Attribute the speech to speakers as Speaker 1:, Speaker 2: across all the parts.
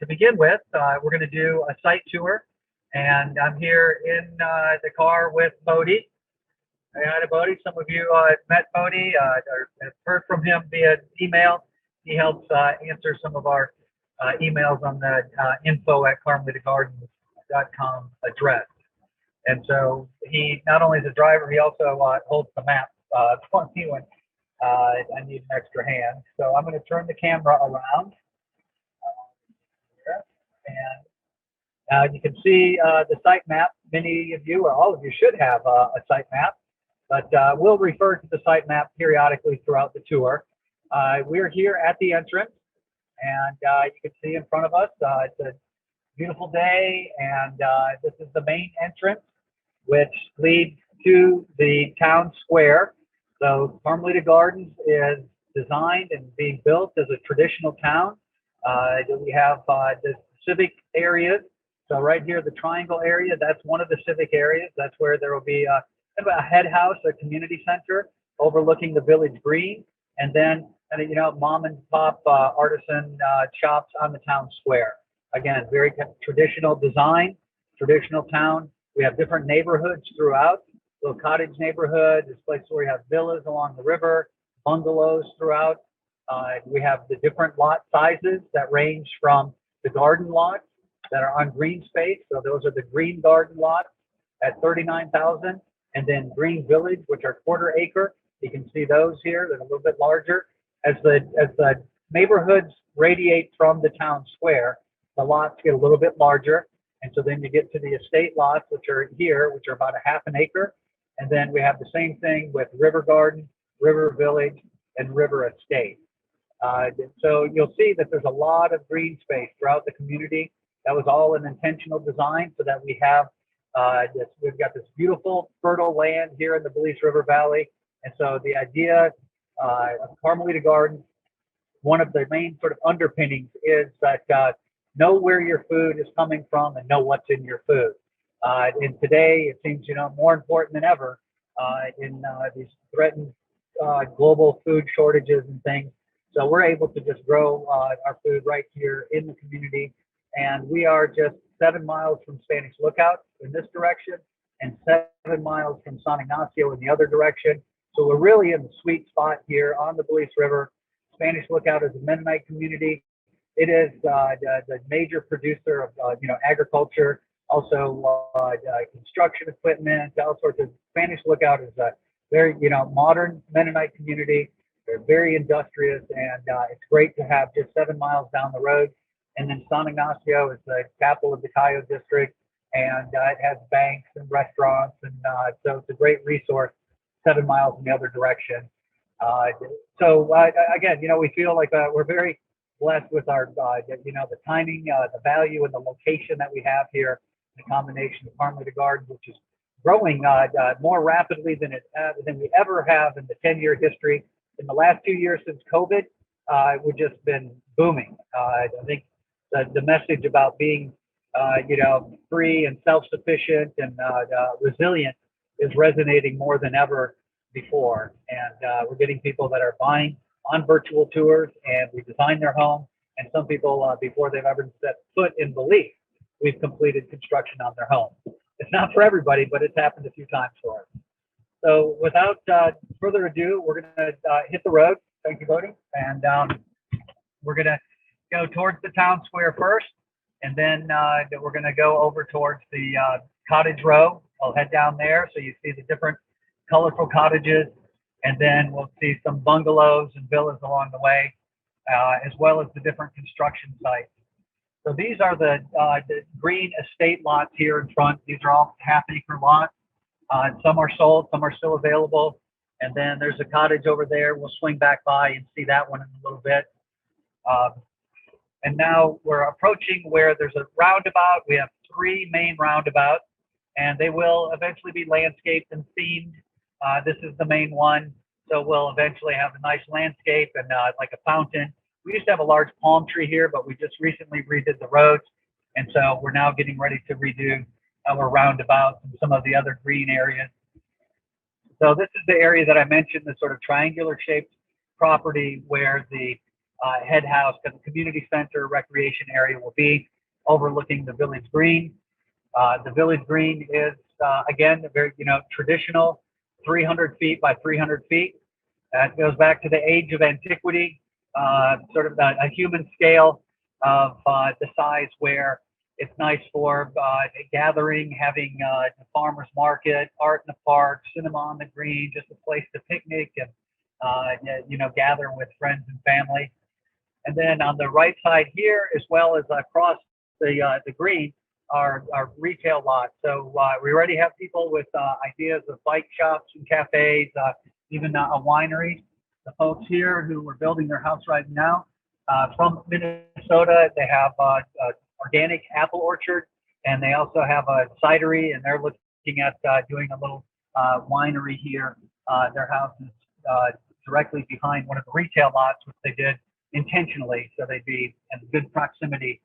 Speaker 1: begin with, we're going to do a site tour, and I'm here in the car with Bodie. Hey, hi to Bodie. Some of you met Bodie or have heard from him via email. He helps answer some of our emails on the info@carmelitagardens.com address. And so he not only is a driver, he also holds the map for me when I need an extra hand. So I'm going to turn the camera around here, and you can see the site map. Many of you, or all of you, should have a site map, but we'll refer to the site map periodically throughout the tour. We're here at the entrance, and you can see in front of us, it's a beautiful day, and this is the main entrance, which leads to the town square. So Carmelita Gardens is designed and being built as a traditional town. We have the civic areas. So right here, the triangle area, that's one of the civic areas. That's where there will be a head house, a community center overlooking the village green, and then mom and pop artisan shops on the town square. Again, very traditional design, traditional town. We have different neighborhoods throughout. Little cottage neighborhood, this place where we have villas along the river, bungalows throughout. We have the different lot sizes that range from the garden lots that are on green space. So those are the green garden lots at 39,000, and then green village, which are quarter acre. You can see those here. They're a little bit larger. As the neighborhoods radiate from the town square, the lots get a little bit larger. And so then you get to the estate lots, which are here, which are about a half an acre. And then we have the same thing with River Garden, River Village, and River Estate. So you'll see that there's a lot of green space throughout the community. That was all an intentional design so that we have we've got this beautiful fertile land here in the Belize River Valley. And so the idea of Carmelita Gardens, one of the main sort of underpinnings is that know where your food is coming from and know what's in your food. And today, it seems more important than ever in these threatened global food shortages and things. So we're able to just grow our food right here in the community. And we are just 7 miles from Spanish Lookout in this direction and 7 miles from San Ignacio in the other direction. So we're really in the sweet spot here on the Belize River. Spanish Lookout is a Mennonite community. It is the major producer of agriculture, also construction equipment, all sorts of. Spanish Lookout is a very modern Mennonite community. They're very industrious, and it's great to have just 7 miles down the road. And then San Ignacio is the capital of the Cayo district, and it has banks and restaurants, and so it's a great resource 7 miles in the other direction. So again, we feel like we're very blessed with our, the timing, the value, and the location that we have here. The combination of Carmelita Gardens, which is growing more rapidly than we ever have in the 10-year history. In the last 2 years since COVID, we've just been booming. I think the message about being, free and self-sufficient and resilient is resonating more than ever before. And we're getting people that are buying on virtual tours, and we design their home. And some people, before they've ever set foot in Belize, we've completed construction on their home. It's not for everybody, but it's happened a few times for us. So without further ado, we're going to hit the road. Thank you, Bodie. And we're going to go towards the town square first, and then we're going to go over towards the cottage row. I'll head down there so you see the different colorful cottages, and then we'll see some bungalows and villas along the way, as well as the different construction sites. So these are the green estate lots here in front. These are all half-acre lots. Some are sold, some are still available. And then there's a cottage over there. We'll swing back by and see that one in a little bit. And now we're approaching where there's a roundabout. We have 3 main roundabouts, and they will eventually be landscaped and themed. This is the main one. So we'll eventually have a nice landscape and like a fountain. We used to have a large palm tree here, but we just recently redid the roads. And so we're now getting ready to redo our roundabouts and some of the other green areas. So this is the area that I mentioned, the sort of triangular shaped property where the head house, because the community center recreation area will be overlooking the village green. The village green is, again, very, traditional, 300 feet by 300 feet. That goes back to the age of antiquity, sort of a human scale of the size where it's nice for gathering, having the farmer's market, art in the park, cinema on the green, just a place to picnic and, gather with friends and family. And then on the right side here, as well as across the green, are retail lots. So we already have people with ideas of bike shops and cafes, even a winery. The folks here who are building their house right now from Minnesota, they have organic apple orchard, and they also have a cidery, and they're looking at doing a little winery here. Their house is directly behind one of the retail lots, which they did intentionally, so they'd be in good proximity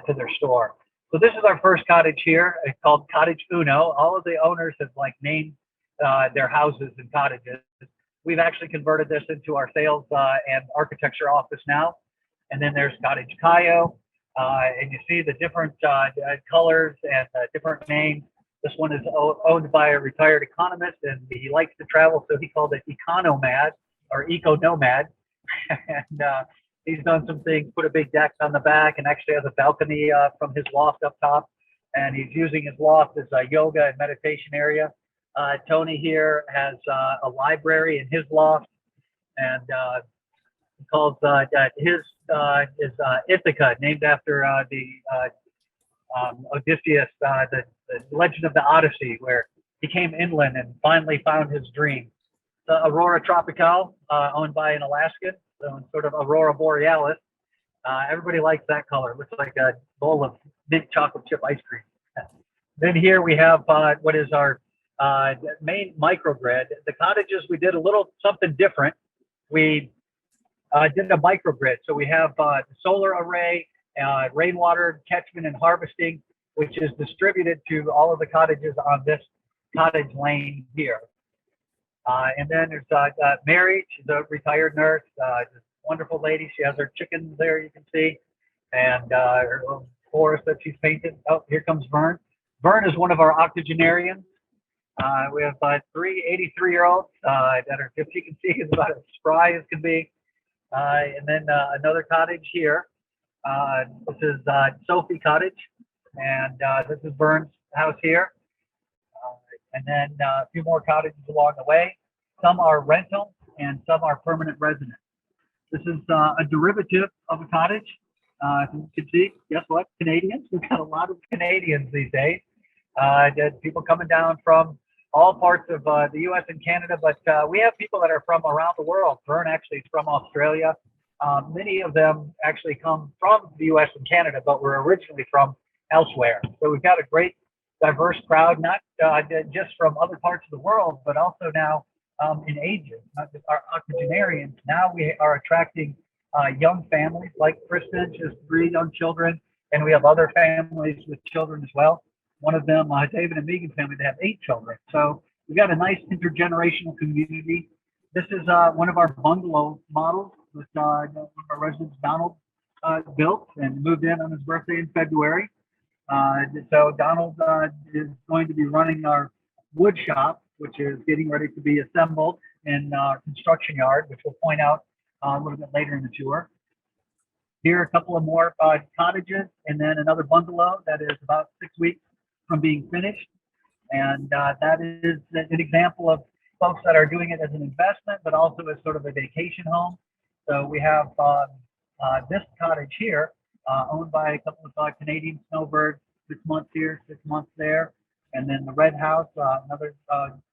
Speaker 1: to their store. So this is our first cottage here. It's called Cottage Uno. All of the owners have named their houses and cottages. We've actually converted this into our sales and architecture office now. And then there's Cottage Cayo. And you see the different colors and different names. This one is owned by a retired economist, and he likes to travel, so he called it Economad or Eco Nomad. And he's done some things, put a big deck on the back, and actually has a balcony from his loft up top. And he's using his loft as a yoga and meditation area. Tony here has a library in his loft, and he calls his is Ithaca, named after the Odysseus, the legend of the Odyssey, where he came inland and finally found his dream. The Aurora Tropical, owned by an Alaskan, so sort of Aurora Borealis. Everybody likes that color. It looks like a bowl of mint chocolate chip ice cream. Then here we have what is our main microgrid. The cottages, we did a little something different. We did a microgrid. So we have the solar array, rainwater catchment and harvesting, which is distributed to all of the cottages on this cottage lane here. And then there's Mary. She's a retired nurse, this wonderful lady. She has her chickens there, you can see, and her little forest that she's painted. Oh, here comes Vern. Vern is one of our octogenarians. We have 3 83-year-olds that are, as you can see, is about as spry as can be. And then another cottage here. This is Sophie Cottage, and this is Vern's house here. And then a few more cottages along the way. Some are rental and some are permanent resident. This is a derivative of a cottage. You can see, guess what? Canadians. We've got a lot of Canadians these days. People coming down from all parts of the U.S. and Canada, but we have people that are from around the world. Vern actually is from Australia. Many of them actually come from the U.S. and Canada, but were originally from elsewhere. So we've got a great diverse crowd, not just from other parts of the world, but also now in ages, not just our octogenarians. Now we are attracting young families, like Kristen, she has 3 young children, and we have other families with children as well. One of them, David and Megan family, they have 8 children. So we've got a nice intergenerational community. This is one of our bungalow models that one of our residents, Donald, built and moved in on his birthday in February. So Donald is going to be running our wood shop, which is getting ready to be assembled in our construction yard, which we'll point out a little bit later in the tour. Here are a couple of more cottages, and then another bungalow that is about 6 weeks from being finished. And that is an example of folks that are doing it as an investment, but also as sort of a vacation home. So we have this cottage here, owned by a couple of Canadian snowbirds, 6 months here, 6 months there. And then the red house, another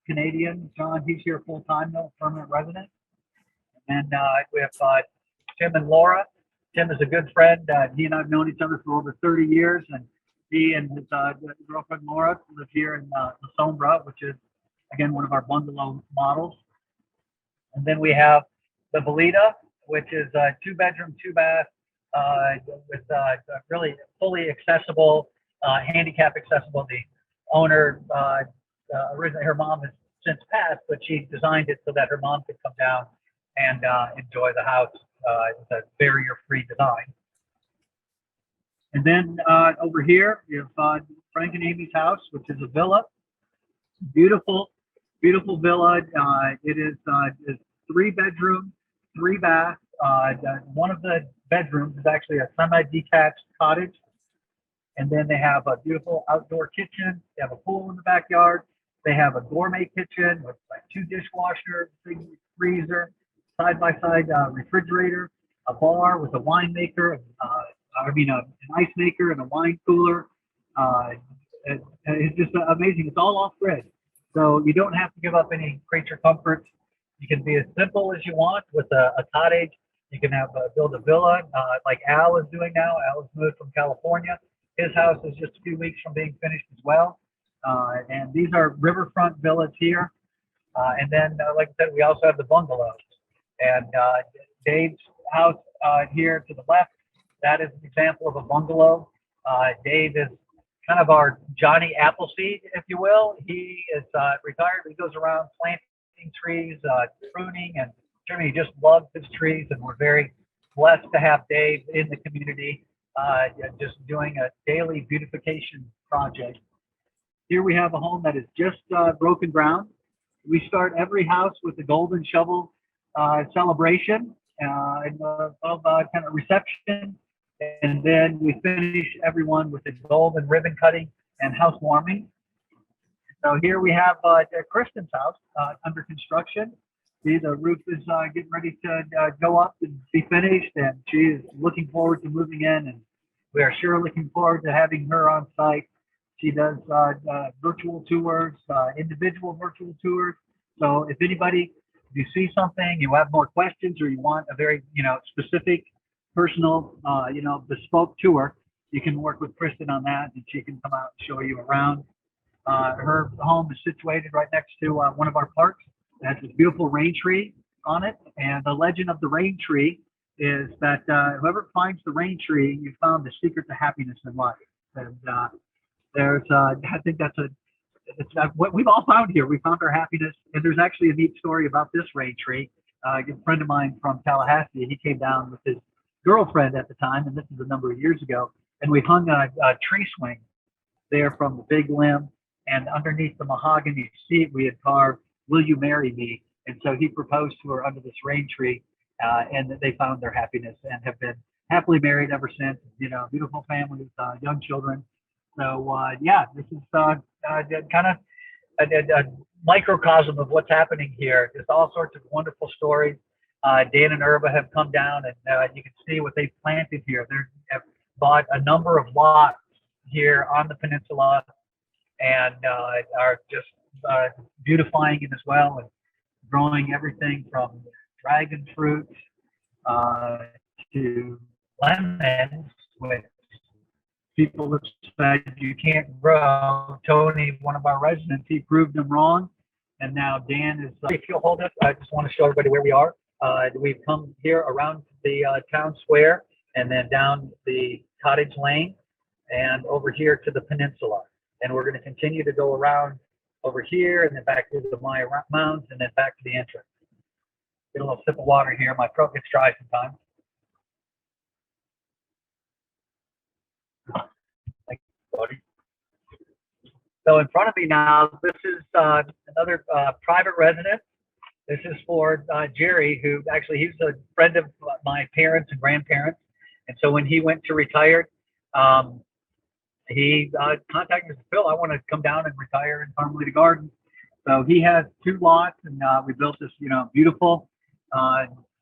Speaker 1: Canadian, John, he's here full time, though, permanent resident. And we have Tim and Laura. Tim is a good friend. He and I have known each other for over 30 years, and he and his girlfriend Laura live here in La Sombra, which is, again, one of our bungalow models. And then we have the Belita, which is a 2-bedroom, 2-bath, with really fully accessible, handicap accessible. The owner, originally her mom has since passed, but she designed it so that her mom could come down and enjoy the house. It's a barrier-free design. And then over here, you have Frank and Amy's house, which is a villa. Beautiful, beautiful villa. It is 3 bedroom, 3 bath. One of the bedrooms is actually a semi-detached cottage. And then they have a beautiful outdoor kitchen. They have a pool in the backyard. They have a gourmet kitchen with like 2 dishwashers, big freezer, side-by-side refrigerator, a bar with a wine maker, an ice maker and a wine cooler. It's just amazing. It's all off-grid. So you don't have to give up any creature comforts. You can be as simple as you want with a cottage. You can build a villa like Al is doing now. Al has moved from California. His house is just a few weeks from being finished as well. And these are riverfront villas here. And then, like I said, we also have the bungalows. And Dave's house here to the left, that is an example of a bungalow. Dave is kind of our Johnny Appleseed, if you will. He is retired. He goes around planting trees, pruning, and Jimmy just loves his trees. And we're very blessed to have Dave in the community, just doing a daily beautification project. Here we have a home that is just broken ground. We start every house with a golden shovel celebration and kind of reception, and then we finish everyone with a golden ribbon cutting and housewarming. So here we have Kristen's house under construction. See, the roof is getting ready to go up and be finished, and she is looking forward to moving in, and we are sure looking forward to having her on site. She does virtual tours, individual virtual tours. So if anybody, if you see something, you have more questions, or you want a very, specific, personal, bespoke tour, you can work with Kristen on that, and she can come out and show you around. Her home is situated right next to one of our parks. It has this beautiful rain tree on it, and the legend of the rain tree is that whoever finds the rain tree, you found the secret to happiness in life. And I think it's what we've all found here. We found our happiness, and there's actually a neat story about this rain tree. A good friend of mine from Tallahassee, he came down with his girlfriend at the time, and this is a number of years ago, and we hung a tree swing there from the big limb, and underneath the mahogany seat we had carved, "Will you marry me?" And so he proposed to her under this rain tree, and they found their happiness and have been happily married ever since. Beautiful families, young children. So this is kind of a microcosm of what's happening here. Just all sorts of wonderful stories. Dan and Erba have come down, and you can see what they've planted here. They have bought a number of lots here on the peninsula, and are just beautifying it as well, and growing everything from dragon fruit to lemons, which people have said you can't grow. Tony, one of our residents, he proved them wrong. And now Dan is, if you'll hold us, I just want to show everybody where we are. We've come here around the town square, and then down the cottage lane, and over here to the peninsula. And we're going to continue to go around over here, and then back to the Mayan mounds, and then back to the entrance. Get a little sip of water here. My throat gets dry sometimes. So in front of me now, this is another private residence. This is for Jerry, who actually, he's a friend of my parents and grandparents. And so when he went to retire, he contacted us, Phil, I want to come down and retire in Carmelita Gardens. So he has 2 lots, and we built this, beautiful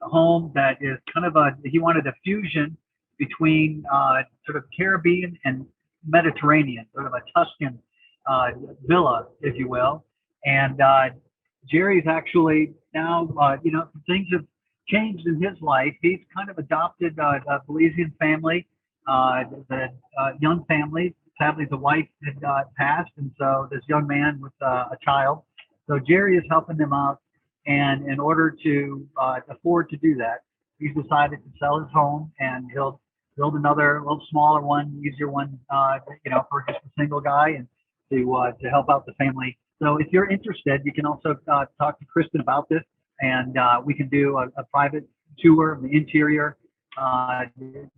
Speaker 1: home that is kind of he wanted a fusion between sort of Caribbean and Mediterranean, sort of a Tuscan villa, if you will. And Jerry's actually now, things have changed in his life. He's kind of adopted a Belizean family, the young family. Sadly, the wife had passed, and so this young man with a child. So Jerry is helping them out, and in order to afford to do that, he's decided to sell his home, and he'll build another little smaller one, easier one, for just a single guy, and to help out the family. So if you're interested, you can also talk to Kristen about this, and we can do a private tour of the interior.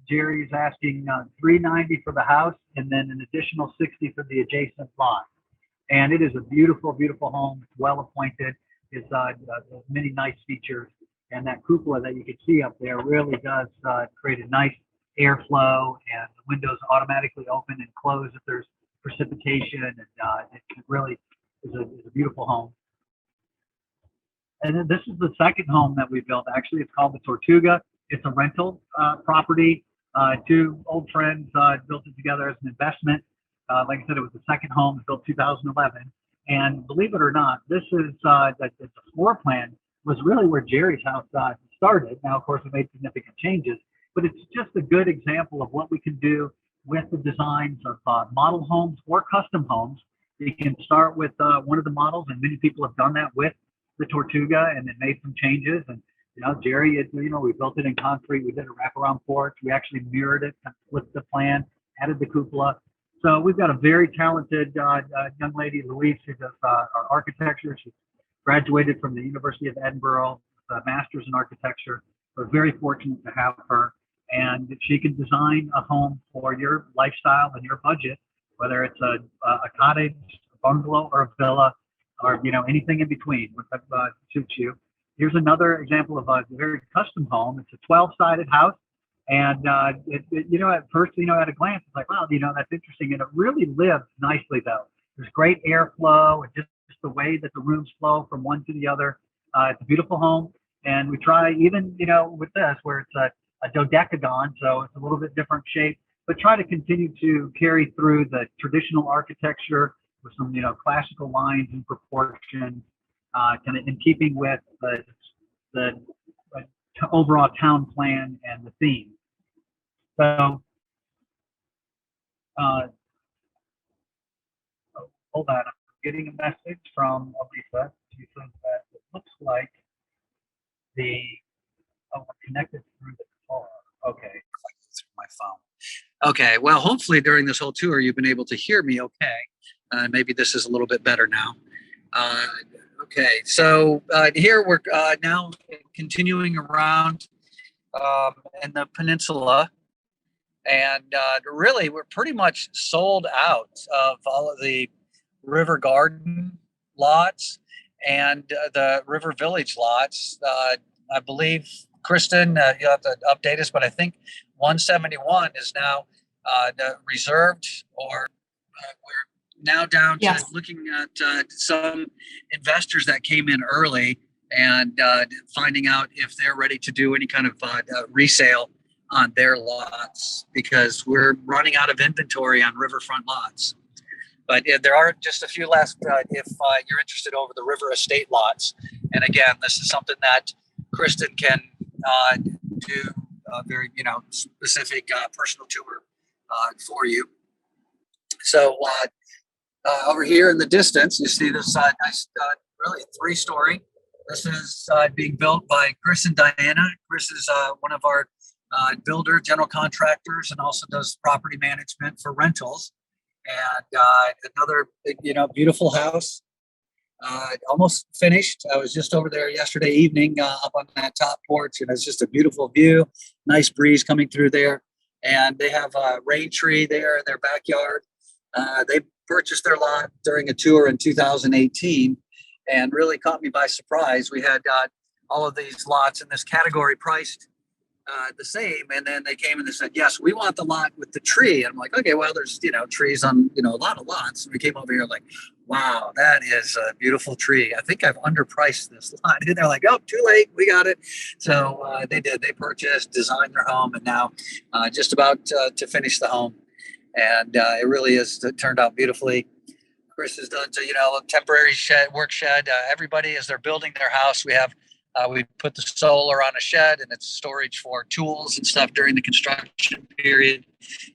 Speaker 1: Jerry's asking $390 for the house, and then an additional $60 for the adjacent lot. And it is a beautiful, beautiful home. It's well appointed. It's many nice features, and that cupola that you can see up there really does create a nice airflow, and the windows automatically open and close if there's precipitation, and it really is a beautiful home. And then this is the second home that we built. Actually, it's called the Tortuga. It's a rental property. Two old friends built it together as an investment. Like I said, it was the second home. It was built 2011. And believe it or not, this is the floor plan was really where Jerry's house started. Now, of course, we made significant changes, but it's just a good example of what we can do with the designs of model homes or custom homes. You can start with one of the models, and many people have done that with the Tortuga, and then made some changes. And Jerry, we built it in concrete. We did a wraparound porch. We actually mirrored it, flipped the plan, added the cupola. So we've got a very talented young lady, Louise, who does our architecture. She graduated from the University of Edinburgh, with a master's in architecture. We're very fortunate to have her, and she can design a home for your lifestyle and your budget, whether it's a cottage, a bungalow, or a villa, or anything in between, whatever suits you. Here's another example of a very custom home. It's a 12-sided house, and at first, at a glance, it's like, wow, that's interesting, and it really lives nicely though. There's great airflow, and just the way that the rooms flow from one to the other. It's a beautiful home, and we try even with this where it's a dodecagon, so it's a little bit different shape, but try to continue to carry through the traditional architecture with some classical lines and proportions, kind of in keeping with the overall town plan and the theme. So hold on, I'm getting a message from Elisa. She says that it looks like I'm connected through the car. Okay. Through my phone. Okay, well, hopefully during this whole tour you've been able to hear me okay. Maybe this is a little bit better now. Okay, so here we're now continuing around in the peninsula, and really we're pretty much sold out of all of the River Garden lots and the River Village lots. I believe, Kristen, you'll have to update us, but I think 171 is now reserved, or we're now down to looking at some investors that came in early and finding out if they're ready to do any kind of resale on their lots, because we're running out of inventory on riverfront lots. But there are just a few last if you're interested over the river estate lots. And again, this is something that Kristen can do a very specific personal tour for you. So over here in the distance, you see this nice, really 3-story. This is being built by Chris and Diana. Chris is one of our builder, general contractors, and also does property management for rentals. And another, beautiful house, almost finished. I was just over there yesterday evening up on that top porch, and it's just a beautiful view, nice breeze coming through there. And they have a rain tree there in their backyard. They purchased their lot during a tour in 2018 and really caught me by surprise. We had all of these lots in this category priced the same, and then they came and they said, yes, we want the lot with the tree. And I'm like, okay, well, there's trees on a lot of lots. And we came over here like, wow, that is a beautiful tree. I think I've underpriced this lot. And they're like, oh, too late, we got it. So they purchased, designed their home, and now just about to finish the home. And it really is turned out beautifully. Chris has done a temporary work shed. Everybody, as they're building their house, we put the solar on a shed, and it's storage for tools and stuff during the construction period.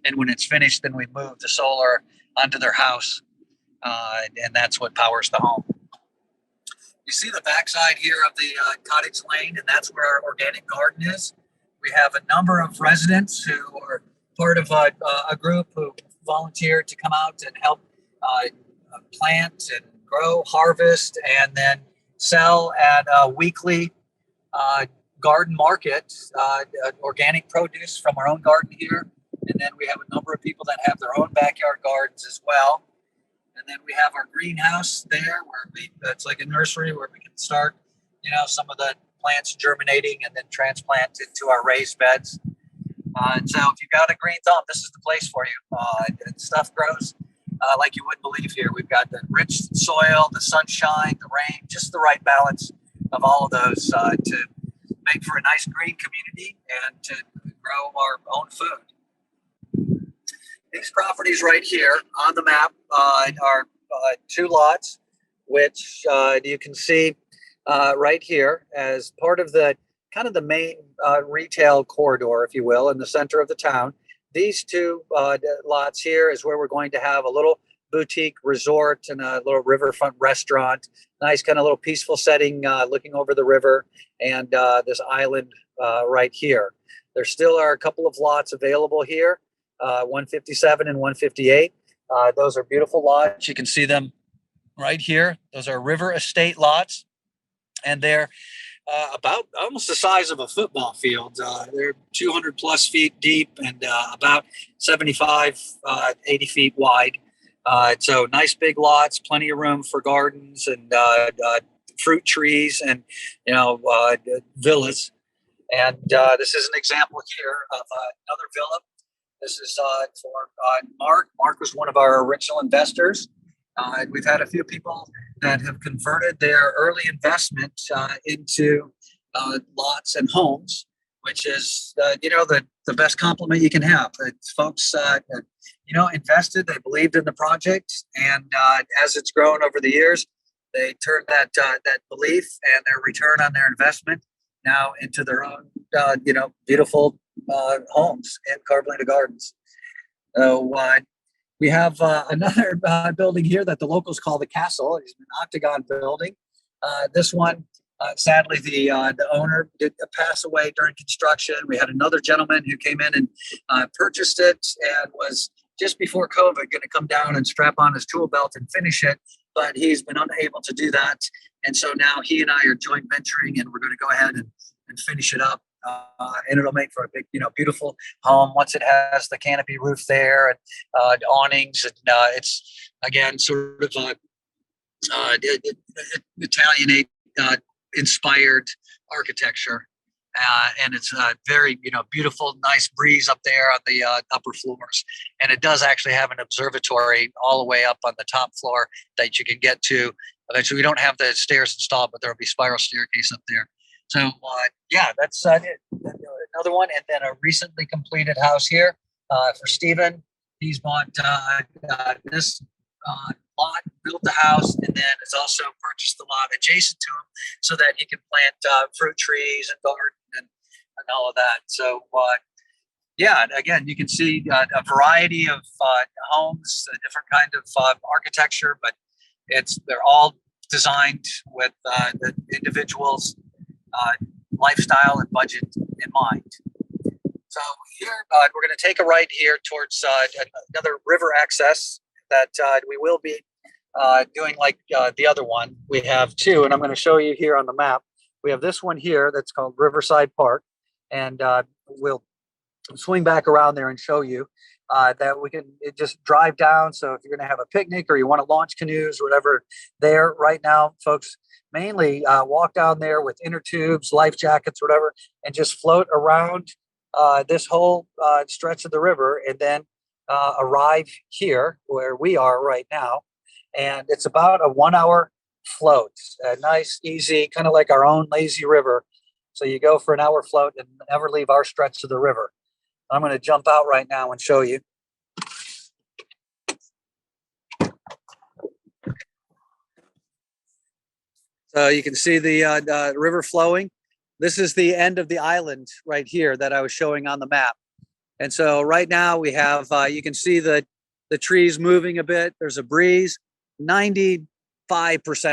Speaker 1: And when it's finished, then we move the solar onto their house, and that's what powers the home. You see the backside here of the cottage lane, and that's where our organic garden is. We have a number of residents who are part of a group who volunteered to come out and help plant and grow, harvest, and then sell at a weekly garden market, organic produce from our own garden here. And then we have a number of people that have their own backyard gardens as well. And then we have our greenhouse there where it's like a nursery where we can start, some of the plants germinating and then transplant into our raised beds. And so if you've got a green thumb, this is the place for you. And stuff grows like you wouldn't believe here. We've got the rich soil, the sunshine, the rain, just the right balance of all of those to make for a nice green community and to grow our own food. These properties right here on the map are 2 lots, which you can see right here as part of the kind of the main retail corridor, if you will, in the center of the town. These 2 lots here is where we're going to have a little boutique resort and a little riverfront restaurant. Nice kind of little peaceful setting looking over the river and this island right here. There still are a couple of lots available here, 157 and 158. Those are beautiful lots. You can see them right here. Those are river estate lots, and they're about almost the size of a football field. They're 200 plus feet deep and about 75, 80 feet wide. So nice big lots, plenty of room for gardens and fruit trees and, villas. And this is an example here of another villa. This is for Mark. Mark was one of our original investors. We've had a few people that have converted their early investment into lots and homes, which is, the best compliment you can have. Folks, invested, they believed in the project, and as it's grown over the years, they turned that belief and their return on their investment now into their own, beautiful homes in Carmelita Gardens. So we have another building here that the locals call the castle. It's an octagon building. This one, sadly, the owner did pass away during construction. We had another gentleman who came in and purchased it and was just before COVID going to come down and strap on his tool belt and finish it, but he's been unable to do that. And so now he and I are joint venturing, and we're going to go ahead and finish it up. And it'll make for a big, beautiful home once it has the canopy roof there and awnings. And it's, again, sort of Italian inspired architecture. And it's a very, beautiful, nice breeze up there on the upper floors. And it does actually have an observatory all the way up on the top floor that you can get to. Eventually, we don't have the stairs installed, but there will be spiral staircase up there. So, that's another one. And then a recently completed house here for Stephen. He's bought this lot, built the house, and then has also purchased the lot adjacent to him so that he can plant fruit trees and garden and all of that. So, again, you can see a variety of homes, a different kind of architecture, but they're all designed with the individual's lifestyle and budget in mind. So here we're going to take a right here towards another river access that we will be doing like the other one. We have 2, and I'm going to show you here on the map. We have this one here that's called Riverside Park, and we'll swing back around there and show you that we can just drive down. So if you're going to have a picnic or you want to launch canoes or whatever there right now, folks, mainly walk down there with inner tubes, life jackets, whatever, and just float around this whole stretch of the river and then arrive here where we are right now. And it's about a 1-hour float, a nice, easy, kind of like our own lazy river. So you go for an hour float and never leave our stretch of the river. I'm going to jump out right now and show you. So you can see the river flowing. This is the end of the island right here that I was showing on the map. And so right now we have, you can see the trees moving a bit. There's a breeze. 95%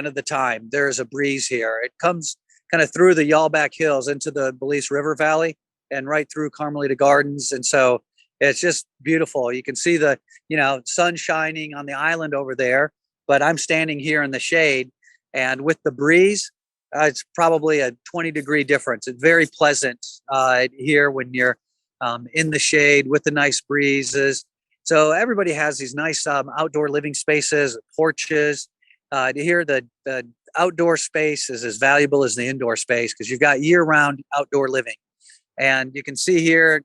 Speaker 1: of the time, there is a breeze here. It comes kind of through the Yallback Hills into the Belize River Valley and right through Carmelita Gardens. And so it's just beautiful. You can see the, sun shining on the island over there, but I'm standing here in the shade, and with the breeze,
Speaker 2: it's probably a 20-degree difference. It's very pleasant here when you're in the shade with the nice breezes. So everybody has these nice outdoor living spaces, porches. Here, the outdoor space is as valuable as the indoor space because you've got year-round outdoor living. And you can see here,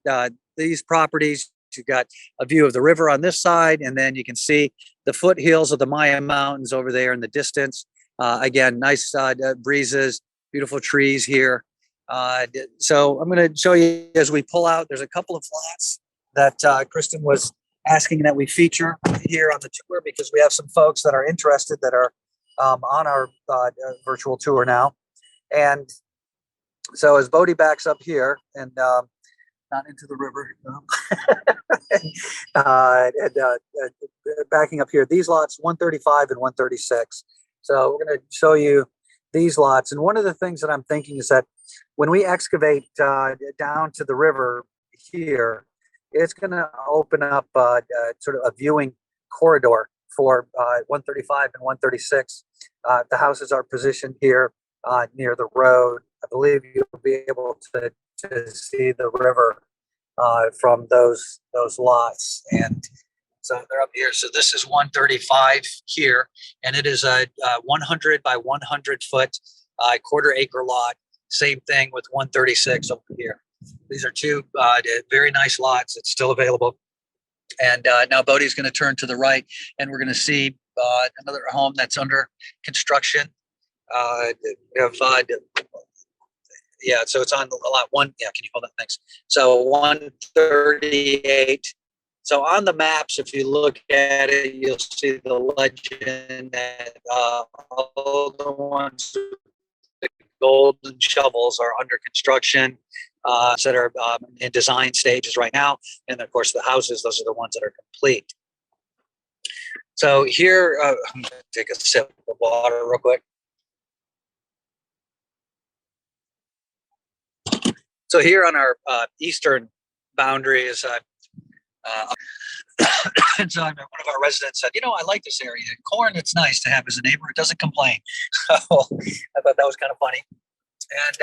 Speaker 2: these properties, you've got a view of the river on this side, and then you can see the foothills of the Mayan mountains over there in the distance. Again, nice breezes, beautiful trees here. So I'm going to show you as we pull out. There's a couple of lots that Kristen was asking that we feature here on the tour because we have some folks that are interested that are on our virtual tour now. And so as Bodie backs up here and not into the river, backing up here, these lots 135 and 136. So we're going to show you these lots. And one of the things that I'm thinking is that when we excavate down to the river here, it's going to open up sort of a viewing corridor for 135 and 136. The houses are positioned here near the road. I believe you'll be able to see the river from those lots. And so they're up here. So this is 135 here, and it is a 100 by 100 foot quarter-acre lot. Same thing with 136 over here. These are two very nice lots. It's still available. And now Bodie's going to turn to the right, and we're going to see another home that's under construction. Yeah, so it's on lot one. Yeah, can you hold that? Thanks. So 138. So on the maps, if you look at it, you'll see the legend that all the ones with the golden shovels are under construction, that are in design stages right now. And of course, the houses, those are the ones that are complete. So here, I'm going to take a sip of water real quick. So here on our eastern boundary is and so one of our residents said, I like this area. Corn, it's nice to have as a neighbor. It doesn't complain. So I thought that was kind of funny. And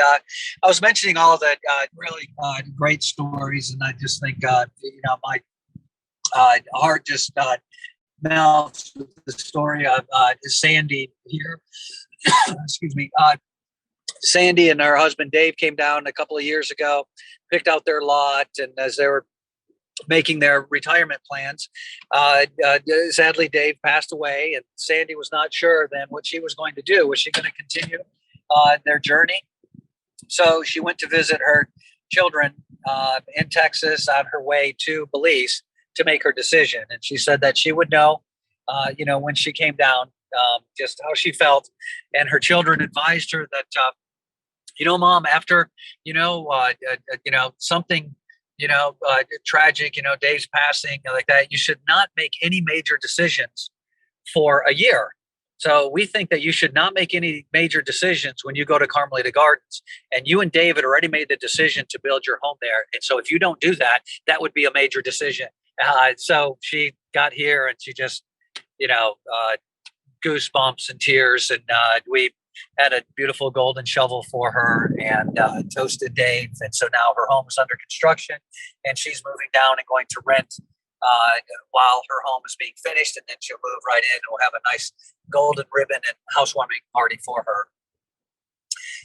Speaker 2: I was mentioning all of that really great stories. And I just think, my heart just melts with the story of Sandy here. Excuse me. Sandy and her husband Dave came down a couple of years ago, picked out their lot, and as they were making their retirement plans, sadly Dave passed away, and Sandy was not sure then what she was going to do. Was she going to continue their journey? So she went to visit her children in Texas on her way to Belize to make her decision, and she said that she would know, when she came down, just how she felt, and her children advised her that. Mom, after, something, tragic, Dave's passing like that, you should not make any major decisions for a year. So we think that you should not make any major decisions when you go to Carmelita Gardens. And you and Dave had already made the decision to build your home there. And so if you don't do that, that would be a major decision. So she got here and she just, goosebumps and tears. And we had a beautiful golden shovel for her and toasted Dave. And so now her home is under construction and she's moving down and going to rent while her home is being finished. And then she'll move right in and we'll have a nice golden ribbon and housewarming party for her.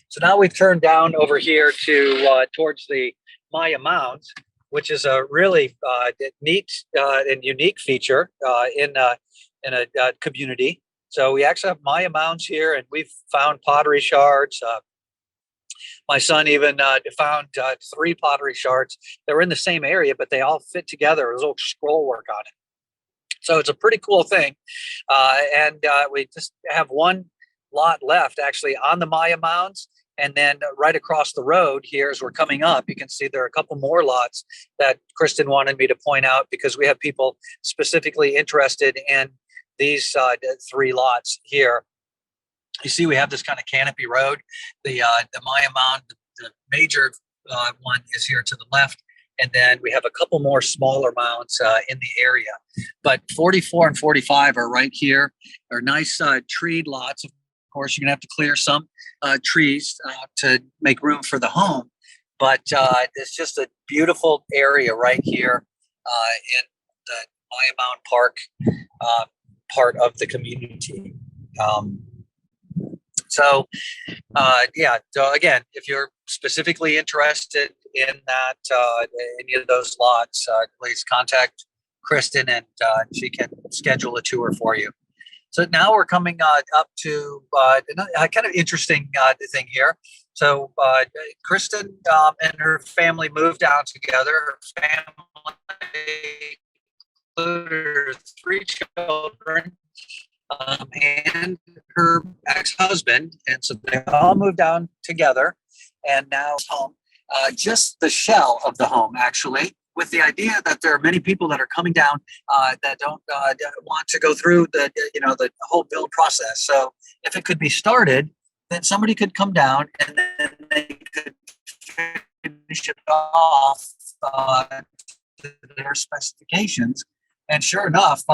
Speaker 2: So now we've turned down over here to towards the Mayan mounds, which is a really neat and unique feature in a community. So we actually have Mayan mounds here, and we've found pottery shards. My son even found 3 pottery shards that were in the same area, but they all fit together. There's a little scroll work on it. So it's a pretty cool thing. And we just have one lot left actually on the Mayan mounds. And then right across the road here as we're coming up, you can see there are a couple more lots that Kristen wanted me to point out because we have people specifically interested in these 3 lots here. You see, we have this kind of canopy road. The Mayan mound, the major one is here to the left. And then we have a couple more smaller mounds in the area. But 44 and 45 are right here. They're nice treed lots. Of course, you're going to have to clear some trees to make room for the home. But it's just a beautiful area right here in the Mayan Mound Park part of the community. So again, if you're specifically interested in that, any of those lots, please contact Kristen and she can schedule a tour for you. So now we're coming up to a kind of interesting thing here. So Kristen and her family moved down together. Her family included 3 children and her ex-husband, and so they all moved down together, and now it's home. Just the shell of the home, actually, with the idea that there are many people that are coming down that don't want to go through the whole build process. So if it could be started, then somebody could come down and then they could finish it off to their specifications. And sure enough,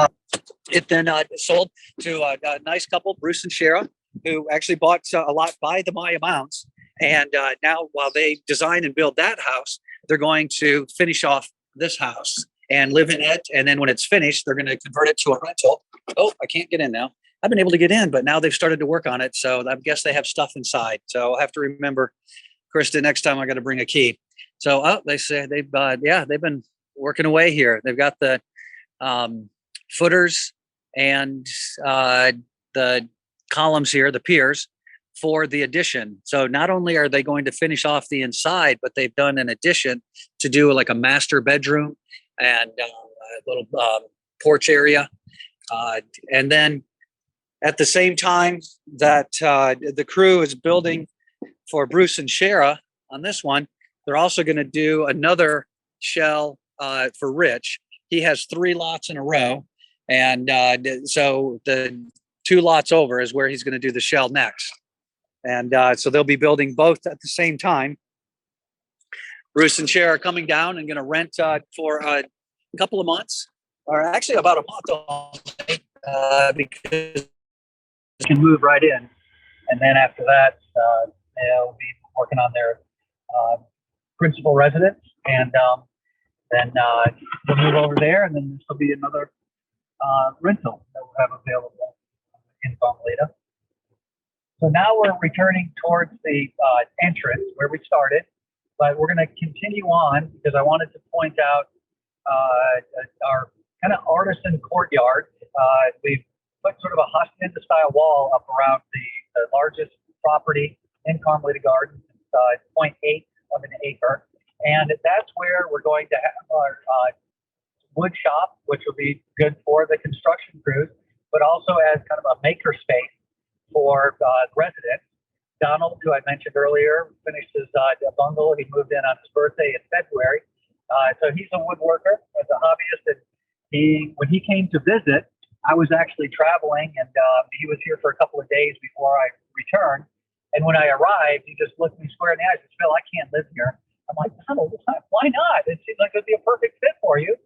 Speaker 2: it then sold to a nice couple, Bruce and Shara, who actually bought a lot by the Mayan Mounds. And now, while they design and build that house, they're going to finish off this house and live in it. And then when it's finished, they're going to convert it to a rental. Oh, I can't get in now. I've been able to get in, but now they've started to work on it. So I guess they have stuff inside. So I'll have to remember, Kristen, next time I got to bring a key. So they say they've been working away here. They've got the footers and the columns here, the piers for the addition. So not only are they going to finish off the inside, but they've done an addition to do like a master bedroom and a little porch area. And then at the same time that the crew is building for Bruce and Shara on this one, they're also going to do another shell for Rich. He has 3 lots in a row. And so the 2 lots over is where he's going to do the shell next. And so they'll be building both at the same time. Bruce and Shara are coming down and going to rent for a couple of months, or actually about a month only, because they can move right in. And then after that, they'll be working on their principal residence. And then they'll move over there, and then this will be another rental that we'll have available in Carmelita. So now we're returning towards the entrance where we started, but we're going to continue on because I wanted to point out our kind of artisan courtyard. We've put sort of a hacienda style wall up around the largest property in Carmelita Gardens. It's 0.8 of an acre. And that's where we're going to have our wood shop, which will be good for the construction crews, but also as kind of a maker space for residents. Donald, who I mentioned earlier, finished his bungalow. He moved in on his birthday in February. So he's a woodworker as a hobbyist. And when he came to visit, I was actually traveling, and he was here for a couple of days before I returned. And when I arrived, he just looked me square in the eyes and said, "Phil, I can't live here." I'm like, "Donald, why not? It seems like it'd be a perfect fit for you."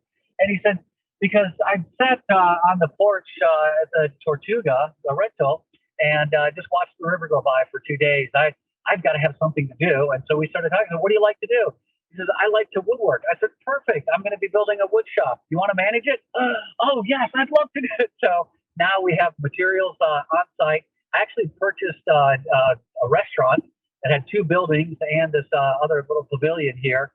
Speaker 2: And he said, "Because I sat on the porch at the Tortuga, the rental, and just watched the river go by for 2 days. I've got to have something to do." And so we started talking. "What do you like to do?" He says, "I like to woodwork." I said, "Perfect. I'm going to be building a wood shop. You want to manage it?" "Oh, yes, I'd love to do it." So now we have materials on site. I actually purchased a restaurant that had 2 buildings and this other little pavilion here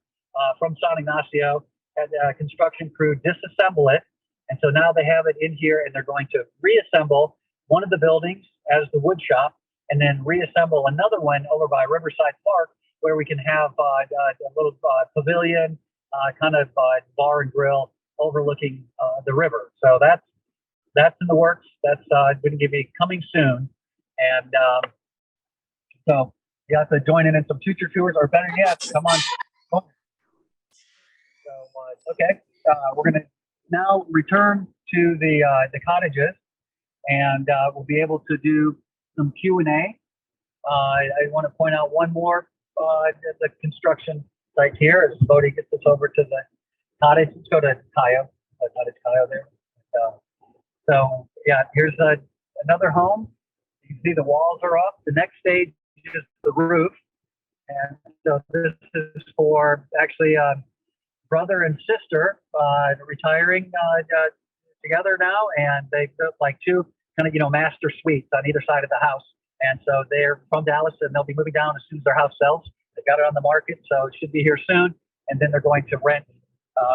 Speaker 2: from San Ignacio. Had a construction crew disassemble it. And so now they have it in here, and they're going to reassemble one of the buildings as the wood shop, and then reassemble another one over by Riverside Park where we can have a little pavilion, kind of bar and grill overlooking the river. So that's in the works. That's going to be coming soon. And so you have to join in some future tours, or better yet, come on. So, okay, we're going to now return to the cottages, and we'll be able to do some Q&A. I want to point out one more the construction site here as Bodie gets us over to the cottage. Let's go to Cayo, cottage Cayo there. So yeah, here's another home. You can
Speaker 1: see the walls are up. The next stage is the roof. And so this is for actually brother and sister retiring together now, and they built like two kind of master suites on either side of the house. And so they're from Dallas, and they'll be moving down as soon as their house sells. They've got it on the market, so it should be here soon. And then they're going to rent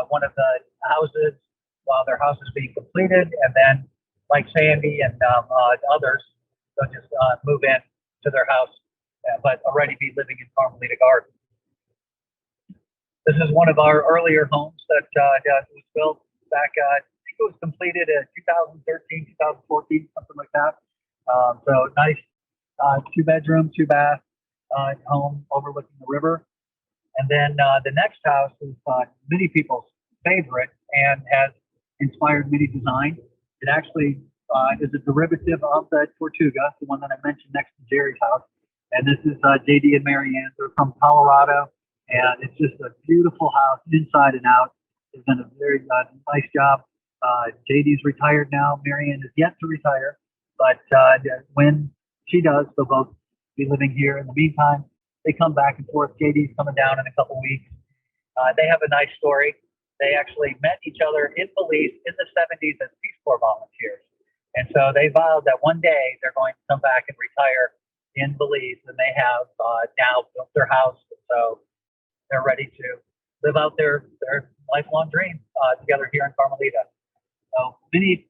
Speaker 1: one of the houses while their house is being completed, and then like Sandy and others, they'll just move in to their house, but already be living in Carmelita Garden. This is one of our earlier homes that was built back, I think it was completed in 2013, 2014, something like that. So nice 2-bedroom, 2-bath home overlooking the river. And then the next house is many people's favorite and has inspired many design. It actually is a derivative of the Tortuga, the one that I mentioned next to Jerry's house. And this is JD and Marianne. They're from Colorado. And it's just a beautiful house inside and out. They've done a very nice job. JD's retired now. Marianne is yet to retire. But when she does, they'll both be living here. In the meantime, they come back and forth. JD's coming down in a couple weeks. They have a nice story. They actually met each other in Belize in the 70s as Peace Corps volunteers. And so they vowed that one day they're going to come back and retire in Belize. And they have now built their house. So they're ready to live out their lifelong dream together here in Carmelita. So many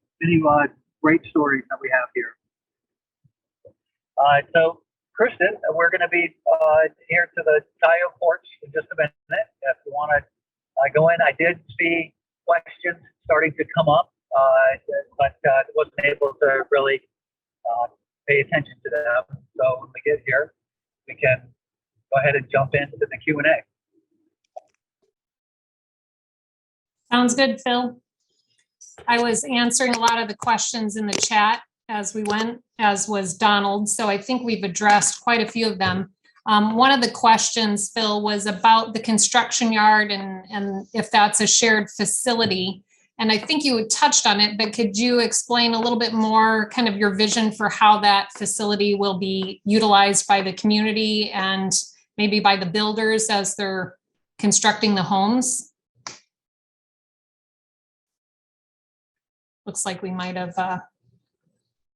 Speaker 1: great stories that we have here. So Kristen, we're going to be here to the Tayo porch in just a minute. If you want to go in, I did see questions starting to come up, but wasn't able to really pay attention to them. So when we get here, we can go ahead and jump into the Q&A.
Speaker 3: Sounds good, Phil. I was answering a lot of the questions in the chat as we went, as was Donald. So I think we've addressed quite a few of them. One of the questions, Phil, was about the construction yard and if that's a shared facility. And I think you had touched on it, but could you explain a little bit more kind of your vision for how that facility will be utilized by the community and maybe by the builders as they're constructing the homes? Looks like we might have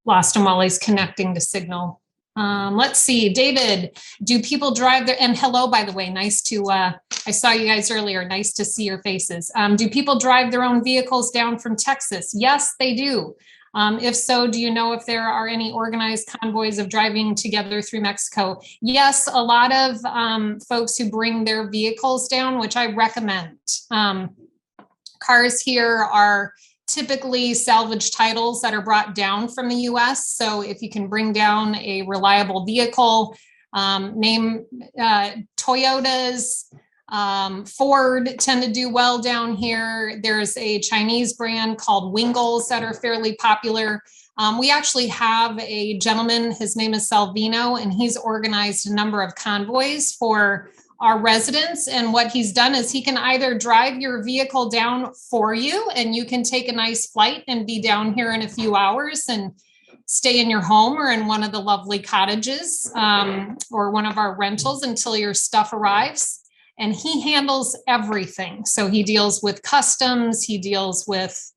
Speaker 3: lost him while he's connecting to Signal. Let's see, David, do people drive there? And hello, by the way, nice to, I saw you guys earlier. Nice to see your faces. Do people drive their own vehicles down from Texas? Yes, they do. If so, do you know if there are any organized convoys of driving together through Mexico? Yes, a lot of folks who bring their vehicles down, which I recommend. Cars here are typically salvage titles that are brought down from the US. So if you can bring down a reliable vehicle, name Toyotas, Ford tend to do well down here. There's a Chinese brand called Wingles that are fairly popular. We actually have a gentleman, his name is Salvino, and he's organized a number of convoys for our residents. And what he's done is he can either drive your vehicle down for you and you can take a nice flight and be down here in a few hours and stay in your home or in one of the lovely cottages or one of our rentals until your stuff arrives. And he handles everything. So he deals with customs, he deals with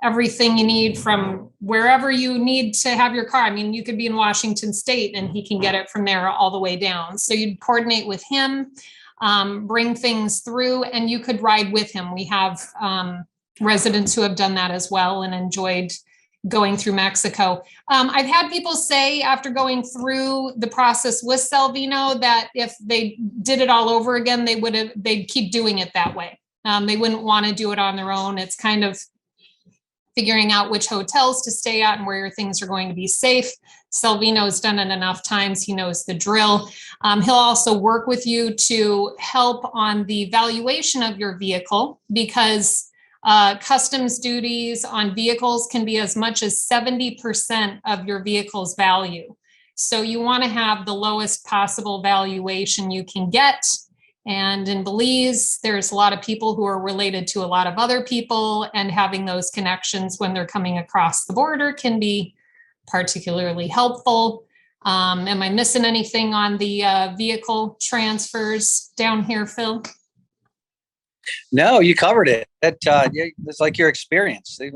Speaker 3: everything you need from wherever you need to have your car. I mean, you could be in Washington State and he can get it from there all the way down. So you'd coordinate with him, bring things through, and you could ride with him. We have residents who have done that as well and enjoyed going through Mexico. I've had people say after going through the process with Salvino that if they did it all over again, they'd keep doing it that way. They wouldn't want to do it on their own. It's kind of figuring out which hotels to stay at and where your things are going to be safe. Salvino's done it enough times. He knows the drill. He'll also work with you to help on the valuation of your vehicle because customs duties on vehicles can be as much as 70% of your vehicle's value. So you want to have the lowest possible valuation you can get. And in Belize, there's a lot of people who are related to a lot of other people, and having those connections when they're coming across the border can be particularly helpful. Am I missing anything on the vehicle transfers down here, Phil?
Speaker 2: No, you covered it. It's like your experience.
Speaker 3: Yeah,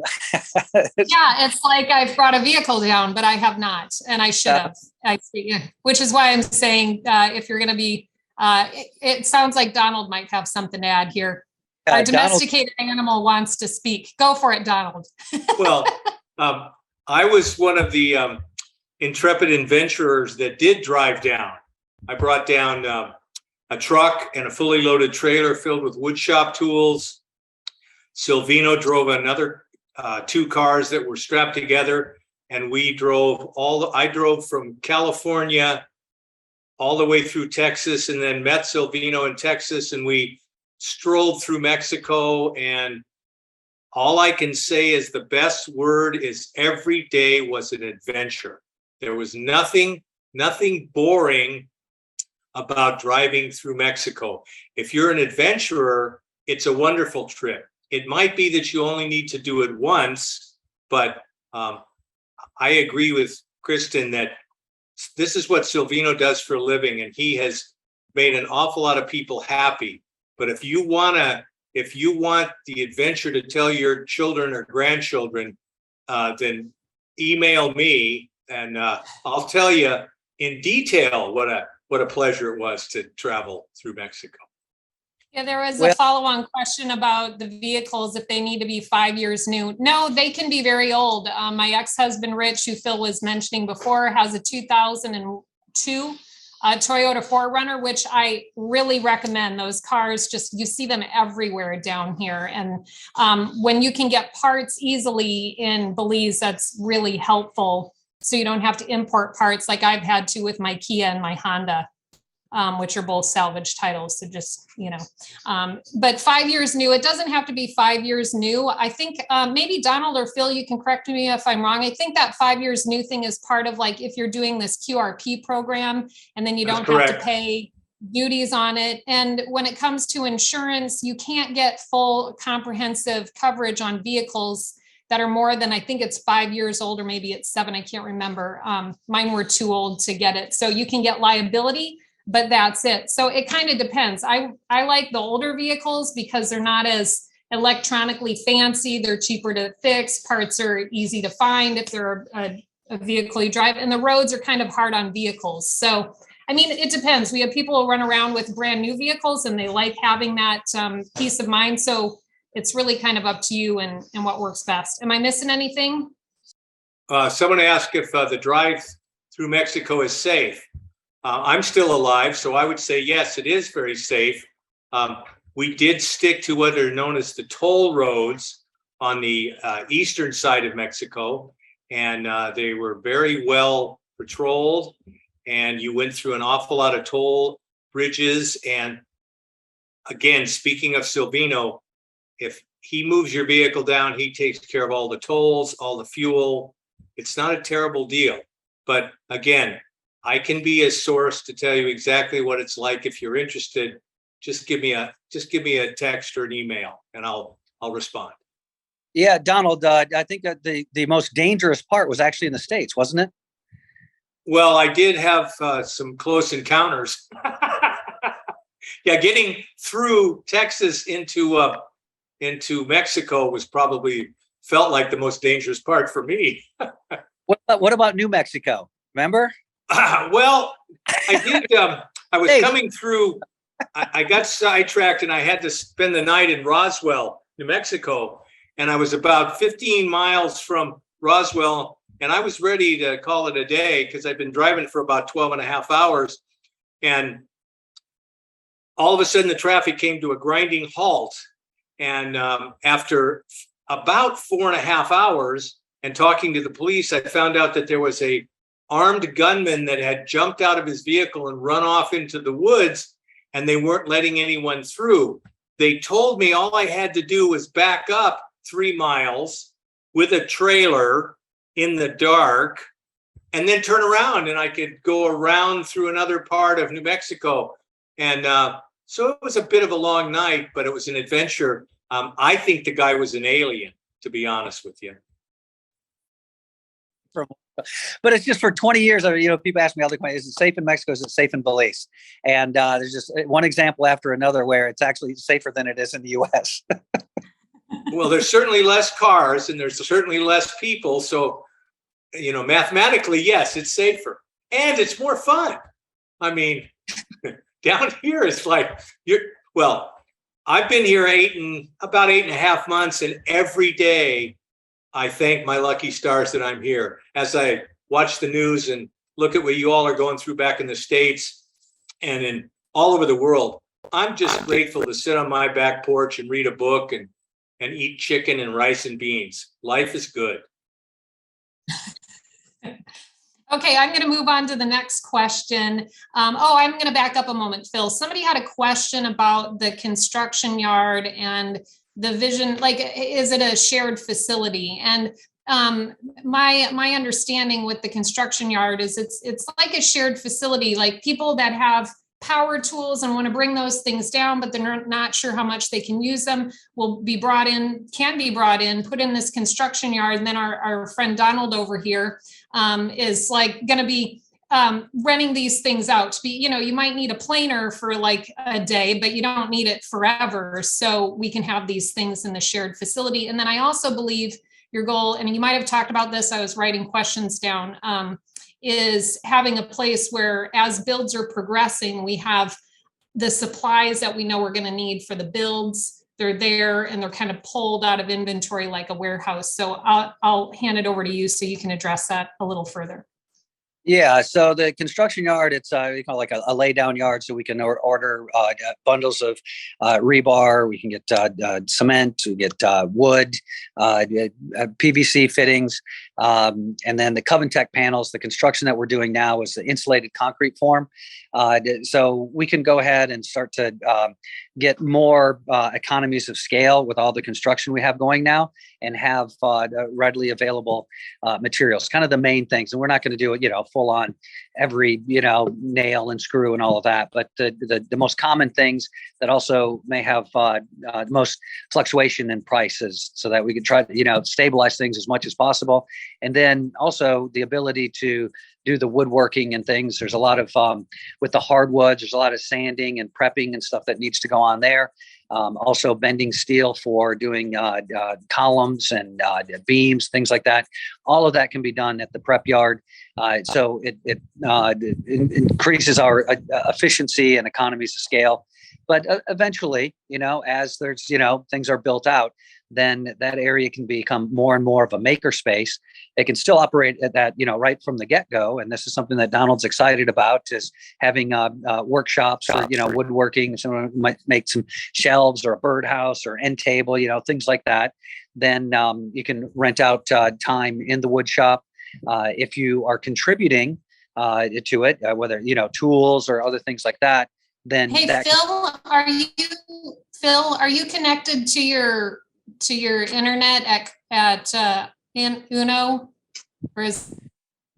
Speaker 3: it's like I've brought a vehicle down, but I have not, and I should have. Which is why I'm saying if you're going to be, it sounds like Donald might have something to add here. Our domesticated animal wants to speak. Go for it, Donald.
Speaker 4: Well, I was one of the intrepid adventurers that did drive down. I brought down a truck and a fully loaded trailer filled with woodshop tools. Silvino drove another 2 cars that were strapped together, and we drove I drove from California all the way through Texas, and then met Silvino in Texas, and we strolled through Mexico. And all I can say is the best word is every day was an adventure. There was nothing boring about driving through Mexico. If you're an adventurer, it's a wonderful trip. It might be that you only need to do it once, but I agree with Kristen that this is what Silvino does for a living, and he has made an awful lot of people happy. But if you want the adventure to tell your children or grandchildren, then email me, and I'll tell you in detail what a pleasure it was to travel through Mexico.
Speaker 3: Yeah, there was a follow-on question about the vehicles, if they need to be 5 years new. No, they can be very old. My ex-husband, Rich, who Phil was mentioning before, has a 2002 Toyota 4Runner, which I really recommend. Those cars, you see them everywhere down here. And when you can get parts easily in Belize, that's really helpful. So you don't have to import parts like I've had to with my Kia and my Honda. Which are both salvage titles. So just, but 5 years new, it doesn't have to be 5 years new. I think maybe Donald or Phil, you can correct me if I'm wrong. I think that 5 years new thing is part of, like, if you're doing this QRP program and then you don't have to pay duties on it. And when it comes to insurance, you can't get full comprehensive coverage on vehicles that are more than, I think it's 5 years old, or maybe it's 7. I can't remember. Mine were too old to get it. So you can get liability, but that's it. So it kind of depends. I like the older vehicles because they're not as electronically fancy. They're cheaper to fix. Parts are easy to find if they're a vehicle you drive. And the roads are kind of hard on vehicles. So, I mean, it depends. We have people who run around with brand new vehicles and they like having that peace of mind. So it's really kind of up to you and what works best. Am I missing anything?
Speaker 4: Someone asked if the drive through Mexico is safe. I'm still alive, so I would say yes, it is very safe. We did stick to what are known as the toll roads on the eastern side of Mexico, and they were very well patrolled, and you went through an awful lot of toll bridges. And again, speaking of Silvino, if he moves your vehicle down, he takes care of all the tolls, all the fuel. It's not a terrible deal. But again, I can be a source to tell you exactly what it's like. If you're interested, just give me a text or an email, and I'll respond.
Speaker 2: Yeah, Donald, I think that the most dangerous part was actually in the States, wasn't it?
Speaker 4: Well, I did have some close encounters. Yeah, getting through Texas into Mexico felt like the most dangerous part for me.
Speaker 2: What about New Mexico? Remember?
Speaker 4: Well, I did. I was coming through. I got sidetracked, and I had to spend the night in Roswell, New Mexico. And I was about 15 miles from Roswell, and I was ready to call it a day because I'd been driving for about 12 and a half hours. And all of a sudden, the traffic came to a grinding halt. And after about 4.5 hours and talking to the police, I found out that there was a armed gunman that had jumped out of his vehicle and run off into the woods, and they weren't letting anyone through. They told me all I had to do was back up 3 miles with a trailer in the dark and then turn around, and I could go around through another part of New Mexico. And so it was a bit of a long night, but it was an adventure. I think the guy was an alien, to be honest with you.
Speaker 2: But it's just for 20 years. People ask me all the time, is it safe in Mexico? Is it safe in Belize? And there's just one example after another where it's actually safer than it is in the U.S.
Speaker 4: Well, there's certainly less cars and there's certainly less people. So, mathematically, yes, it's safer and it's more fun. I mean, down here, it's like I've been here about 8.5 months, and every day I thank my lucky stars that I'm here. As I watch the news and look at what you all are going through back in the States and in all over the world, I'm just grateful to sit on my back porch and read a book and eat chicken and rice and beans. Life is good.
Speaker 3: Okay, I'm going to move on to the next question. I'm going to back up a moment, Phil. Somebody had a question about the construction yard and the vision, like, is it a shared facility? And my understanding with the construction yard is it's like a shared facility, like people that have power tools and want to bring those things down, but they're not sure how much they can use them, can be brought in, put in this construction yard. And then our friend Donald over here is like going to be renting these things out to be, you might need a planer for like a day, but you don't need it forever. So we can have these things in the shared facility. And then I also believe your goal, and you might have talked about this, I was writing questions down, is having a place where as builds are progressing, we have the supplies that we know we're going to need for the builds. They're there and they're kind of pulled out of inventory like a warehouse. So I'll hand it over to you so you can address that a little further.
Speaker 2: Yeah, so the construction yard, it's we call it like a lay down yard, so we can order bundles of rebar, we can get cement, we get wood, PVC fittings, and then the Coventech panels. The construction that we're doing now is the insulated concrete form. So we can go ahead and start to get more economies of scale with all the construction we have going now and have readily available materials, kind of the main things. And we're not going to do it, full on every, nail and screw and all of that. But the most common things that also may have the most fluctuation in prices so that we can try to, stabilize things as much as possible. And then also the ability to do the woodworking and things. There's a lot of, with the hardwoods, there's a lot of sanding and prepping and stuff that needs to go on there. Also bending steel for doing columns and beams, things like that. All of that can be done at the prep yard. So it increases our efficiency and economies of scale. But eventually, as there's, things are built out, then that area can become more and more of a maker space. It can still operate at that, right from the get-go. And this is something that Donald's excited about, is having workshops for, woodworking. Someone might make some shelves or a birdhouse or end table, things like that. Then you can rent out time in the wood shop. If you are contributing to it, whether, tools or other things like that, then
Speaker 3: Phil, are you connected to your internet at Uno, or is?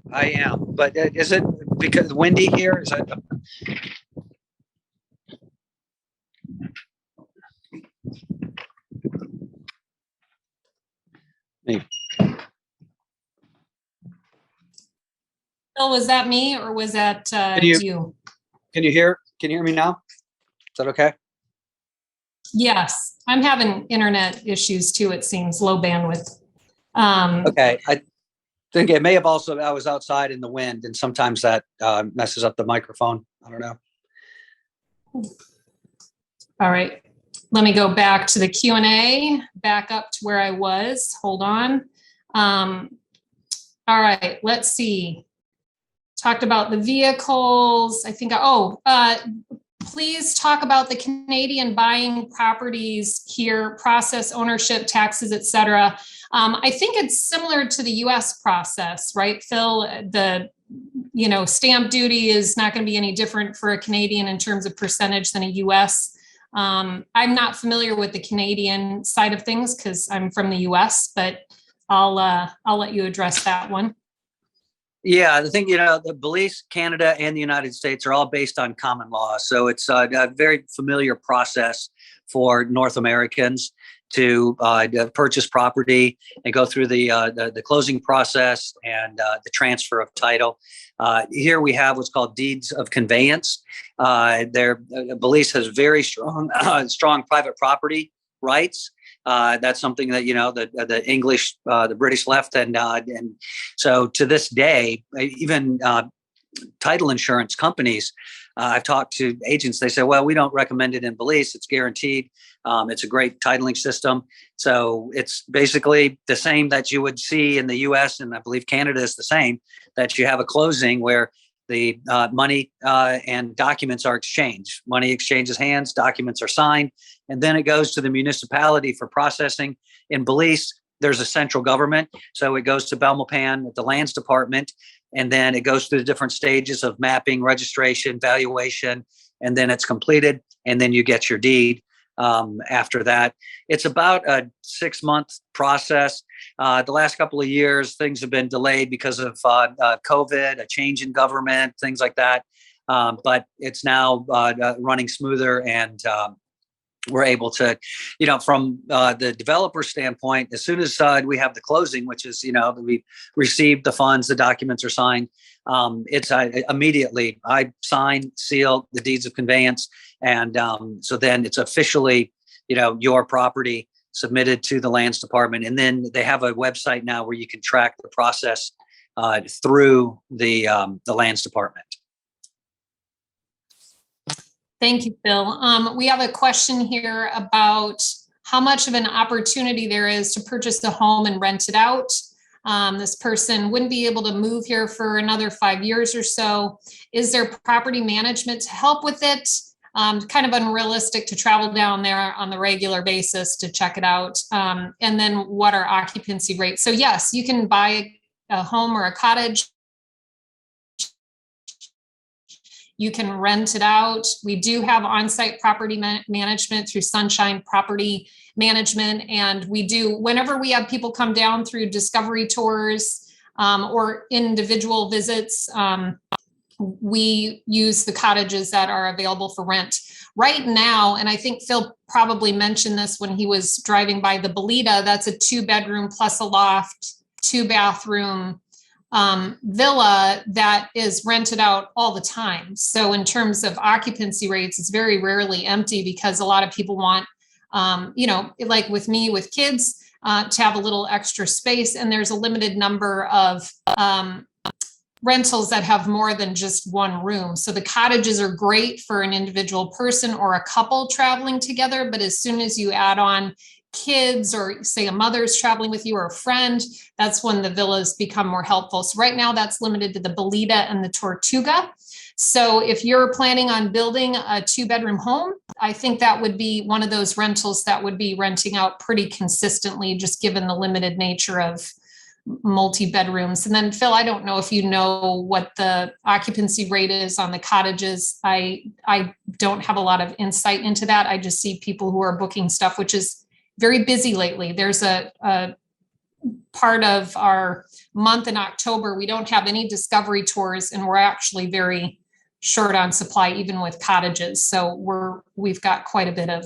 Speaker 2: I am, but is it because windy here? Is that? Maybe.
Speaker 3: Phil, was that me or was that you?
Speaker 2: Can you hear me now? Is that okay?
Speaker 3: Yes, I'm having internet issues too, it seems, low bandwidth.
Speaker 2: Okay, I think it may have also, I was outside in the wind and sometimes that messes up the microphone. I don't know.
Speaker 3: All right, let me go back to the Q&A, back up to where I was. Hold on. All right, let's see. Talked about the vehicles. I think, please talk about the Canadian buying properties here, process, ownership, taxes, et cetera. I think it's similar to the US process, right, Phil? The, stamp duty is not going to be any different for a Canadian in terms of percentage than a US. I'm not familiar with the Canadian side of things because I'm from the US, but I'll let you address that one.
Speaker 2: Yeah, I think, the Belize, Canada, and the United States are all based on common law. So it's a very familiar process for North Americans to purchase property and go through the closing process and the transfer of title. Here we have what's called deeds of conveyance. Belize has very strong private property rights. That's something that the English, the British left, and so to this day, even title insurance companies. I've talked to agents. They say, well, we don't recommend it in Belize. It's guaranteed. It's a great titling system. So it's basically the same that you would see in the US, and I believe Canada is the same, that you have a closing where the money and documents are exchanged. Money exchanges hands, documents are signed, and then it goes to the municipality for processing. In Belize, there's a central government. So it goes to Belmopan at the lands department, and then it goes through the different stages of mapping, registration, valuation, and then it's completed, and then you get your deed. After that, it's about a 6-month process. The last couple of years, things have been delayed because of COVID, a change in government, things like that. But it's now running smoother, and we're able to, from the developer standpoint, as soon as we have the closing, which is, we received the funds, the documents are signed, it's immediately I sign, seal the deeds of conveyance. And so then it's officially, your property submitted to the lands department. And then they have a website now where you can track the process through the lands department.
Speaker 3: Thank you, Phil. We have a question here about how much of an opportunity there is to purchase a home and rent it out. This person wouldn't be able to move here for another 5 years or so. Is there property management to help with it? Kind of unrealistic to travel down there on the regular basis to check it out. And then what are occupancy rates? So yes, you can buy a home or a cottage. You can rent it out. We do have on-site property management through Sunshine Property Management. And we do, whenever we have people come down through discovery tours or individual visits, we use the cottages that are available for rent. Right now, and I think Phil probably mentioned this when he was driving by the Belita, that's a 2-bedroom plus a loft, 2-bathroom villa that is rented out all the time. So in terms of occupancy rates, it's very rarely empty because a lot of people want, like with me, with kids, to have a little extra space. And there's a limited number of rentals that have more than just one room. So the cottages are great for an individual person or a couple traveling together. But as soon as you add on kids, or say a mother's traveling with you or a friend, that's when the villas become more helpful. So right now that's limited to the Belita and the Tortuga. So if you're planning on building a 2-bedroom home, I think that would be one of those rentals that would be renting out pretty consistently, just given the limited nature of multi-bedrooms. And then Phil, I don't know if you know what the occupancy rate is on the cottages. I don't have a lot of insight into that. I just see people who are booking stuff, which is very busy lately. There's a part of our month in October, we don't have any discovery tours, and we're actually very short on supply, even with cottages. So we've got quite a bit of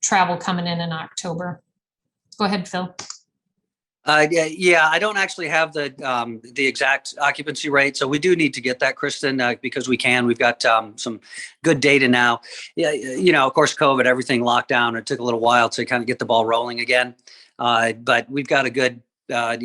Speaker 3: travel coming in October. Go ahead, Phil.
Speaker 2: Yeah, I don't actually have the exact occupancy rate, so we do need to get that, Kristen, because we can. We've got some good data now. Yeah, of course, COVID, everything locked down. It took a little while to kind of get the ball rolling again, but we've got a good a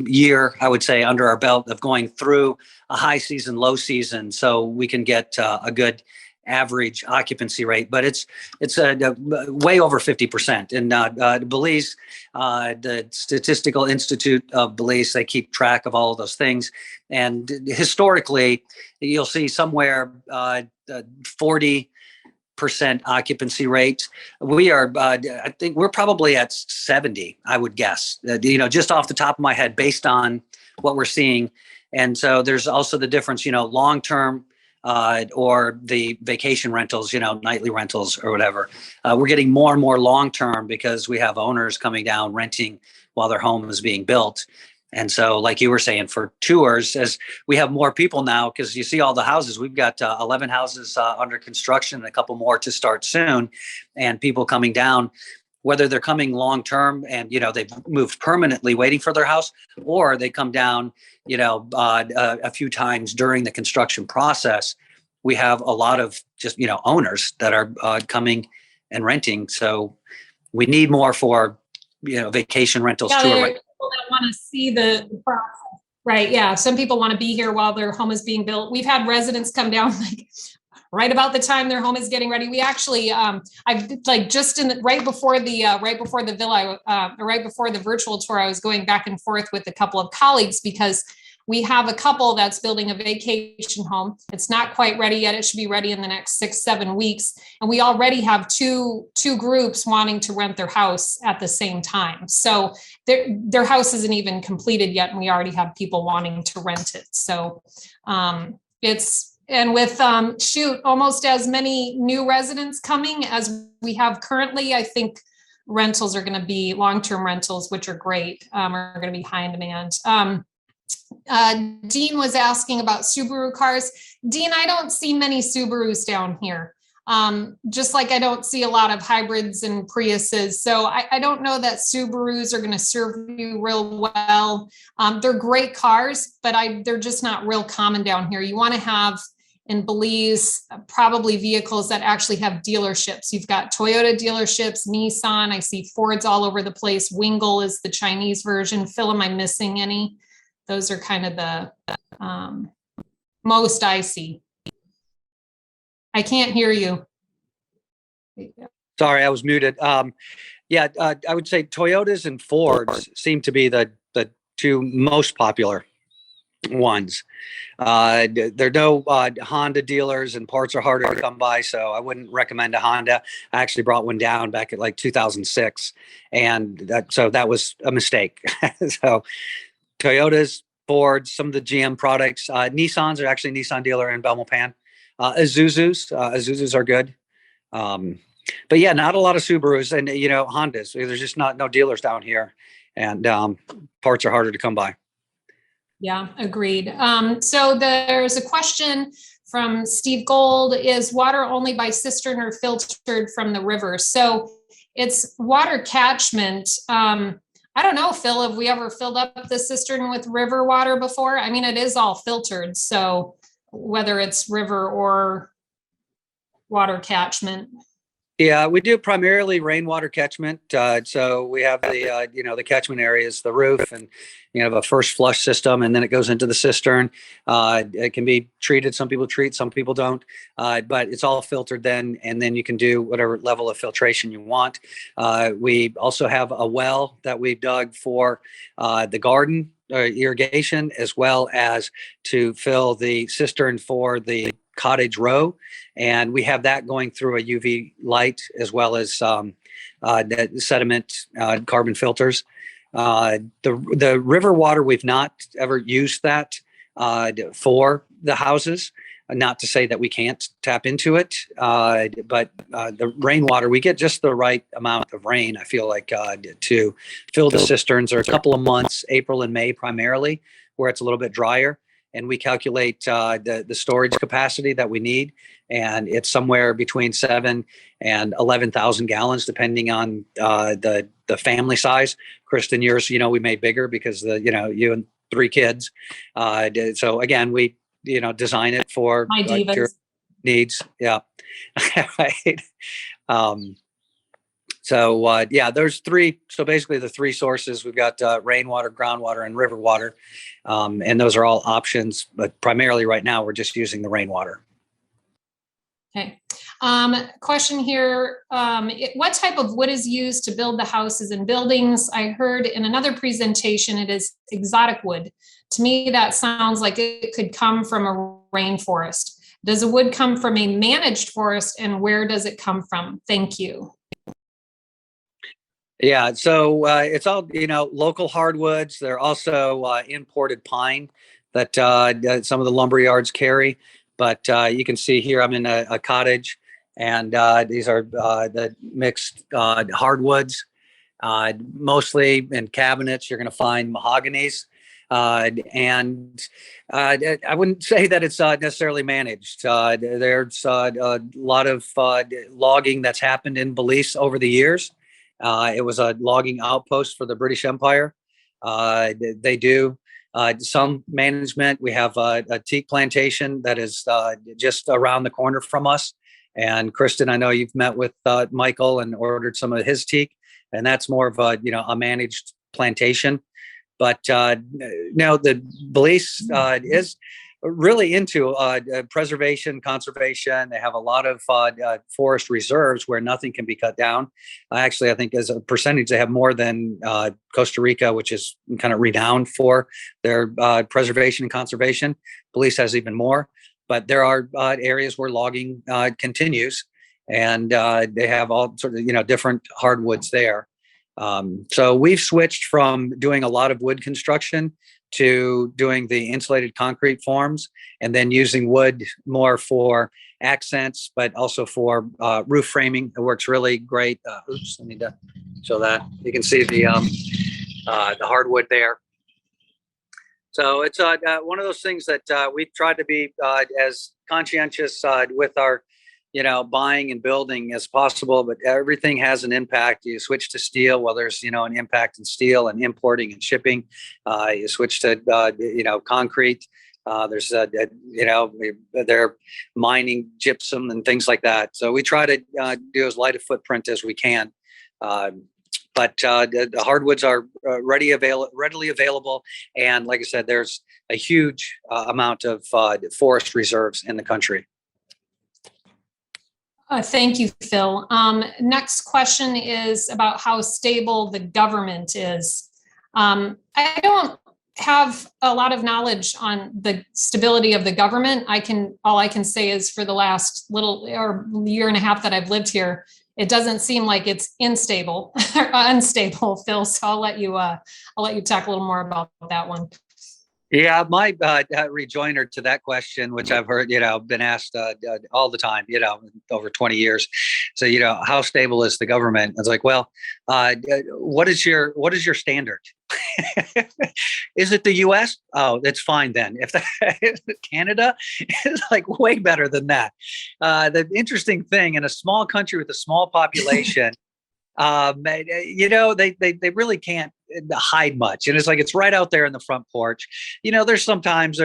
Speaker 2: year, I would say, under our belt of going through a high season, low season, so we can get a good average occupancy rate, but it's way over 50%. And Belize, the Statistical Institute of Belize, they keep track of all of those things. And historically, you'll see somewhere 40% occupancy rate. We are, I think we're probably at 70, I would guess, just off the top of my head, based on what we're seeing. And so there's also the difference, long-term or the vacation rentals, nightly rentals or whatever. We're getting more and more long-term because we have owners coming down renting while their home is being built. And so, like you were saying, for tours, as we have more people now, because you see all the houses, we've got 11 houses under construction and a couple more to start soon, and people coming down. whether they're coming long term and they've moved permanently waiting for their house, or they come down a few times during the construction process. We have a lot of just owners that are coming and renting. So we need more for vacation rentals,
Speaker 3: Yeah,
Speaker 2: tour
Speaker 3: there are
Speaker 2: rentals.
Speaker 3: people that want to see the process. Right. Yeah. Some people want to be here while their home is being built. We've had residents come down like right about the time their home is getting ready. We actually, I've like just right before the villa, right before the virtual tour, I was going back and forth with a couple of colleagues because we have a couple that's building a vacation home. It's not quite ready yet. It should be ready in the next 6-7 weeks. And we already have two groups wanting to rent their house at the same time. So their house isn't even completed yet, and we already have people wanting to rent it. So and with almost as many new residents coming as we have currently, I think rentals are going to be long-term rentals, which are great, are going to be high in demand. Dean was asking about Subaru cars. Dean, I don't see many Subarus down here. Just like I don't see a lot of hybrids and Priuses. So I don't know that Subarus are going to serve you real well. They're great cars, but they're just not real common down here. You want to have in Belize, probably vehicles that actually have dealerships. You've got Toyota dealerships, Nissan. I see Fords all over the place. Wingle is the Chinese version. Phil, am I missing any? Those are kind of the most I see. I can't hear you.
Speaker 2: Sorry, I was muted. I would say Toyotas and Fords seem to be the two most popular ones. There are no Honda dealers, and parts are harder to come by, so I wouldn't recommend a Honda. I actually brought one down back at like 2006, and that was a mistake. So Toyotas, Fords, some of the GM products, Nissans are actually a Nissan dealer in Belmopan. Isuzus are good. But yeah, not a lot of Subarus and Hondas. There's just no dealers down here, and parts are harder to come by.
Speaker 3: Yeah, agreed. So there's a question from Steve Gold: is water only by cistern or filtered from the river? So it's water catchment. I don't know, Phil, have we ever filled up the cistern with river water before? I mean, it is all filtered. So whether it's river or water catchment.
Speaker 2: Yeah, we do primarily rainwater catchment. So we have the catchment areas, the roof, and a first flush system, and then it goes into the cistern. It can be treated. Some people treat, some people don't. But it's all filtered then, and then you can do whatever level of filtration you want. We also have a well that we've dug for the garden irrigation, as well as to fill the cistern for the cottage row, and we have that going through a UV light, as well as the sediment carbon filters. The river water, we've not ever used that for the houses. Not to say that we can't tap into it, but the rainwater, we get just the right amount of rain, I feel like, to fill the cisterns. There are a couple of months, April and May primarily, where it's a little bit drier. And we calculate the storage capacity that we need, and it's somewhere between 7,000 and 11,000 gallons, depending on the family size. Kristen, yours, we made bigger because you and 3 kids. So again, we design it for your needs. Yeah, right. There's 3. So basically the 3 sources, we've got rainwater, groundwater, and river water. And those are all options, but primarily right now we're just using the rainwater.
Speaker 3: Okay. Question here. What type of wood is used to build the houses and buildings? I heard in another presentation, it is exotic wood. To me, that sounds like it could come from a rainforest. Does the wood come from a managed forest, and where does it come from? Thank you.
Speaker 2: Yeah, so it's all local hardwoods. They're also imported pine that some of the lumber yards carry. But you can see here, I'm in a cottage, and these are the mixed hardwoods. Mostly in cabinets, you're going to find mahoganies. And I wouldn't say that it's necessarily managed. There's a lot of logging that's happened in Belize over the years. It was a logging outpost for the British Empire. They do some management. We have a teak plantation that is just around the corner from us. And Kristen, I know you've met with Michael and ordered some of his teak, and that's more of a managed plantation. But now the Belize is really into preservation, conservation. They have a lot of forest reserves where nothing can be cut down. Actually, I think as a percentage, they have more than Costa Rica, which is kind of renowned for their preservation and conservation. Belize has even more, but there are areas where logging continues, and they have all sort of different hardwoods there. So we've switched from doing a lot of wood construction to doing the insulated concrete forms, and then using wood more for accents, but also for roof framing. It works really great. Oops, I need to show that. You can see the hardwood there. So it's one of those things that we've tried to be as conscientious with our buying and building as possible, but everything has an impact. You switch to steel, well, there's, an impact in steel and importing and shipping. You switch to, concrete. There's, they're mining gypsum and things like that. So we try to do as light a footprint as we can. But the hardwoods are readily available. And like I said, there's a huge amount of forest reserves in the country.
Speaker 3: Thank you, Phil. Next question is about how stable the government is. I don't have a lot of knowledge on the stability of the government. All I can say is for the last year and a half that I've lived here, it doesn't seem like it's unstable, Phil. So I'll let you talk a little more about that one.
Speaker 2: Yeah, my rejoinder to that question, which I've heard, been asked all the time, over 20 years. So, how stable is the government? It's like, well, what is your standard? Is it the U.S.? Oh, it's fine then. If Canada is like way better than that. The interesting thing in a small country with a small population, they really can't hide much, and it's right out there in the front porch. There's sometimes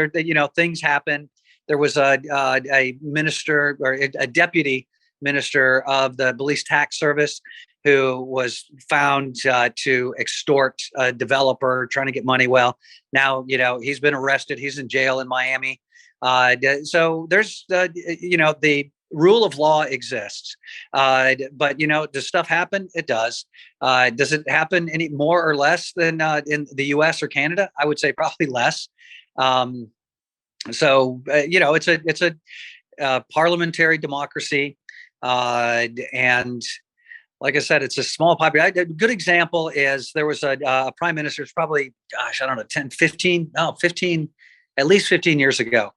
Speaker 2: things happen. There was a minister or a deputy minister of the Belize tax service who was found to extort a developer trying to get money. Well, now he's been arrested. He's in jail in Miami. So there's the rule of law exists, but does stuff happen? It does. Does it happen any more or less than in the U.S. or Canada? I would say probably less. It's a parliamentary democracy, and like I said, it's a small population. A good example is there was a prime minister. It's probably, I don't know, 15. At least 15 years ago,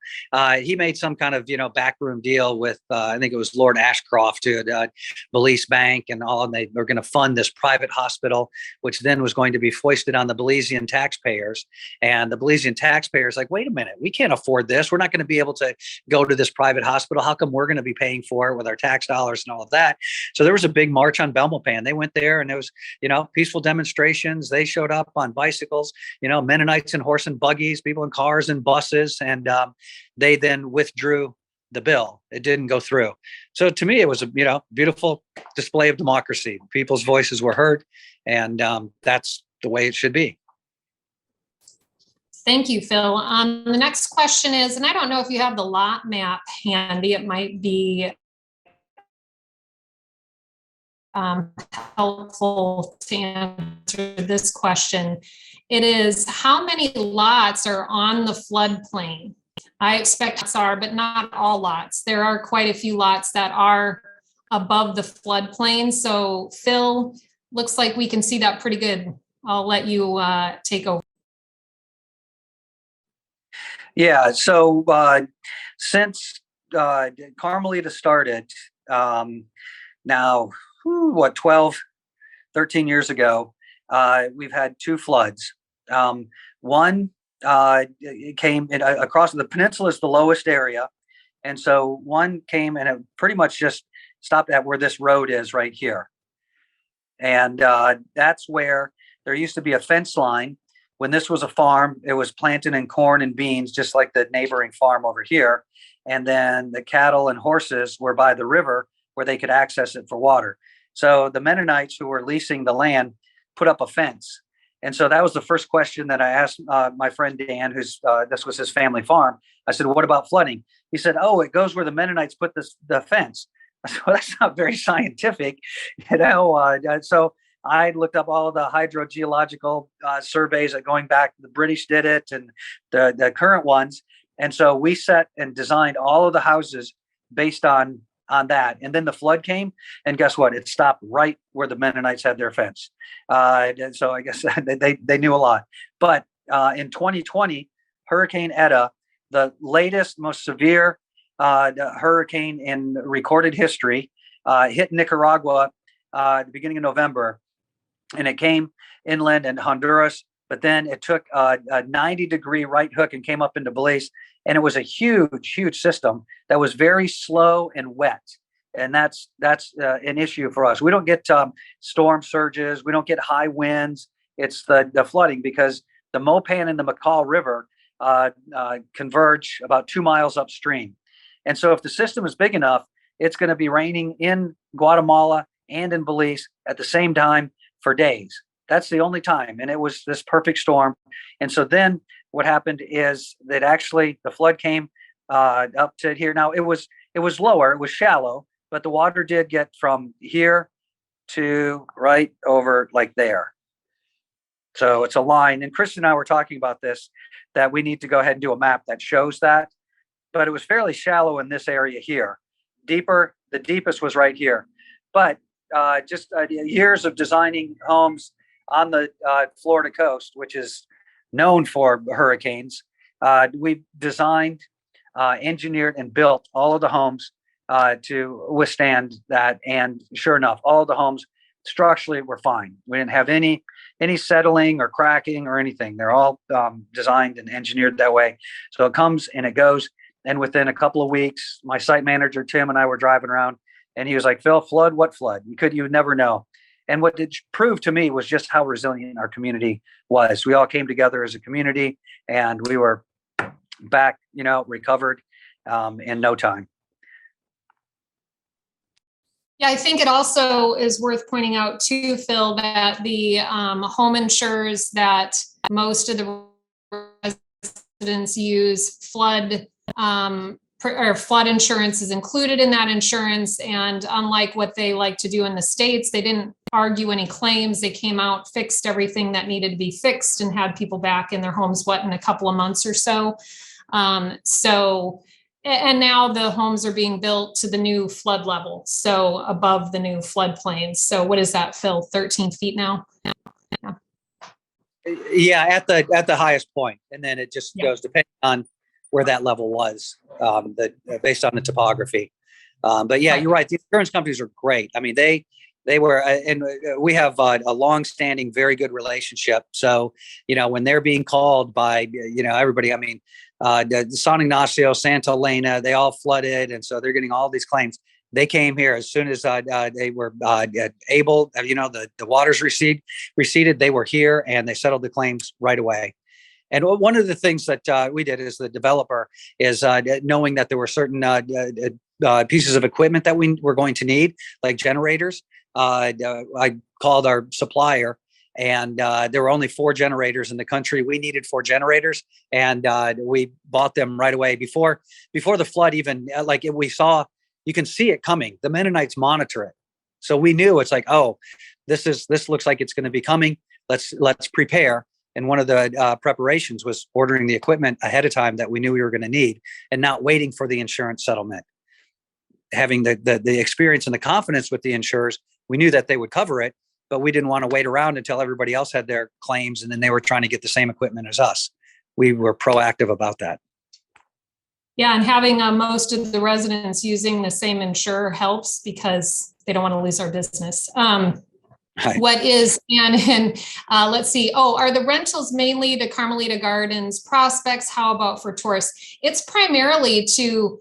Speaker 2: he made some kind of, backroom deal with, I think it was Lord Ashcroft to Belize Bank and all, and they were going to fund this private hospital, which then was going to be foisted on the Belizean taxpayers. And the Belizean taxpayers like, wait a minute, we can't afford this. We're not going to be able to go to this private hospital. How come we're going to be paying for it with our tax dollars and all of that? So there was a big march on Belmopan. They went there and there was, peaceful demonstrations. They showed up on bicycles, Mennonites in horse and buggies, people in cars and buses, and they then withdrew the bill. It didn't go through. So to me, it was a beautiful display of democracy. People's voices were heard, and that's the way it should be.
Speaker 3: Thank you, Phil. The next question is, and I don't know if you have the lot map handy. It might be helpful to answer this question. It is, how many lots are on the floodplain? I expect lots are, but not all lots. There are quite a few lots that are above the floodplain. So Phil, looks like we can see that pretty good. I'll let you take over.
Speaker 2: Yeah, so since Carmelita started, now, 12, 13 years ago, we've had two floods. One came in, across the peninsula is the lowest area. And so one came and it pretty much just stopped at where this road is right here. And that's where there used to be a fence line. When this was a farm, it was planted in corn and beans, just like the neighboring farm over here. And then the cattle and horses were by the river where they could access it for water. So the Mennonites who were leasing the land put up a fence. And so that was the first question that I asked my friend Dan, who's this was his family farm. I said, "What about flooding?" He said, "Oh, it goes where the Mennonites put the fence." I said, "Well, that's not very scientific, you know." So I looked up all the hydrogeological surveys that going back, the British did it, and the current ones. And so we set and designed all of the houses based on that. And then the flood came, and guess what? It stopped right where the Mennonites had their fence. And so I guess they knew a lot. But in 2020, Hurricane Eta, the latest, most severe hurricane in recorded history, hit Nicaragua at the beginning of November, and it came inland in Honduras. But then it took a 90-degree right hook and came up into Belize. And it was a huge, huge system that was very slow and wet. And that's an issue for us. We don't get storm surges. We don't get high winds. It's the flooding, because the Mopan and the McCall River converge about 2 miles upstream. And so if the system is big enough, it's going to be raining in Guatemala and in Belize at the same time for days. That's the only time. And it was this perfect storm. And so then what happened is that actually the flood came up to here. Now it was lower, it was shallow, but the water did get from here to right over like there. So it's a line. And Chris and I were talking about this, that we need to go ahead and do a map that shows that. But it was fairly shallow in this area here. Deeper, the deepest was right here. But just years of designing homes on the Florida coast, which is known for hurricanes, we designed, engineered, and built all of the homes to withstand that. And sure enough, all of the homes structurally were fine. We didn't have any settling or cracking or anything. They're all designed and engineered that way. So it comes and it goes. And within a couple of weeks, my site manager, Tim, and I were driving around, and he was like, "Phil, flood? What flood? You would never know." And what it proved to me was just how resilient our community was. We all came together as a community, and we were back, recovered in no time.
Speaker 3: Yeah, I think it also is worth pointing out too, Phil, that the home insurers that most of the residents use, flood insurance is included in that insurance. And unlike what they like to do in the States, they didn't argue any claims. They came out, fixed everything that needed to be fixed, and had people back in their homes, in a couple of months or so. And now the homes are being built to the new flood level, so above the new floodplains. So what is that, Phil? 13 feet now?
Speaker 2: Yeah, at the highest point, and then it just goes depending on where that level was, based on the topography. But yeah, you're right. The insurance companies are great. I mean, they were, and we have a long-standing, very good relationship. So when they're being called by everybody, I mean, San Ignacio, Santa Elena, they all flooded, and so they're getting all these claims. They came here as soon as they were able. The waters receded. They were here, and they settled the claims right away. And one of the things that we did as the developer is knowing that there were certain pieces of equipment that we were going to need, like generators. I called our supplier, and there were only 4 generators in the country. We needed 4 generators, and we bought them right away before the flood even. We saw, you can see it coming. The Mennonites monitor it, so we knew it's like, oh, this looks like it's going to be coming. Let's prepare. And one of the preparations was ordering the equipment ahead of time that we knew we were going to need, and not waiting for the insurance settlement. Having the experience and the confidence with the insurers, we knew that they would cover it, but we didn't want to wait around until everybody else had their claims and then they were trying to get the same equipment as us. We were proactive about that.
Speaker 3: Yeah, and having most of the residents using the same insurer helps, because they don't want to lose our business. What is, and let's see. Oh, are the rentals mainly to Carmelita Gardens prospects? How about for tourists? It's primarily to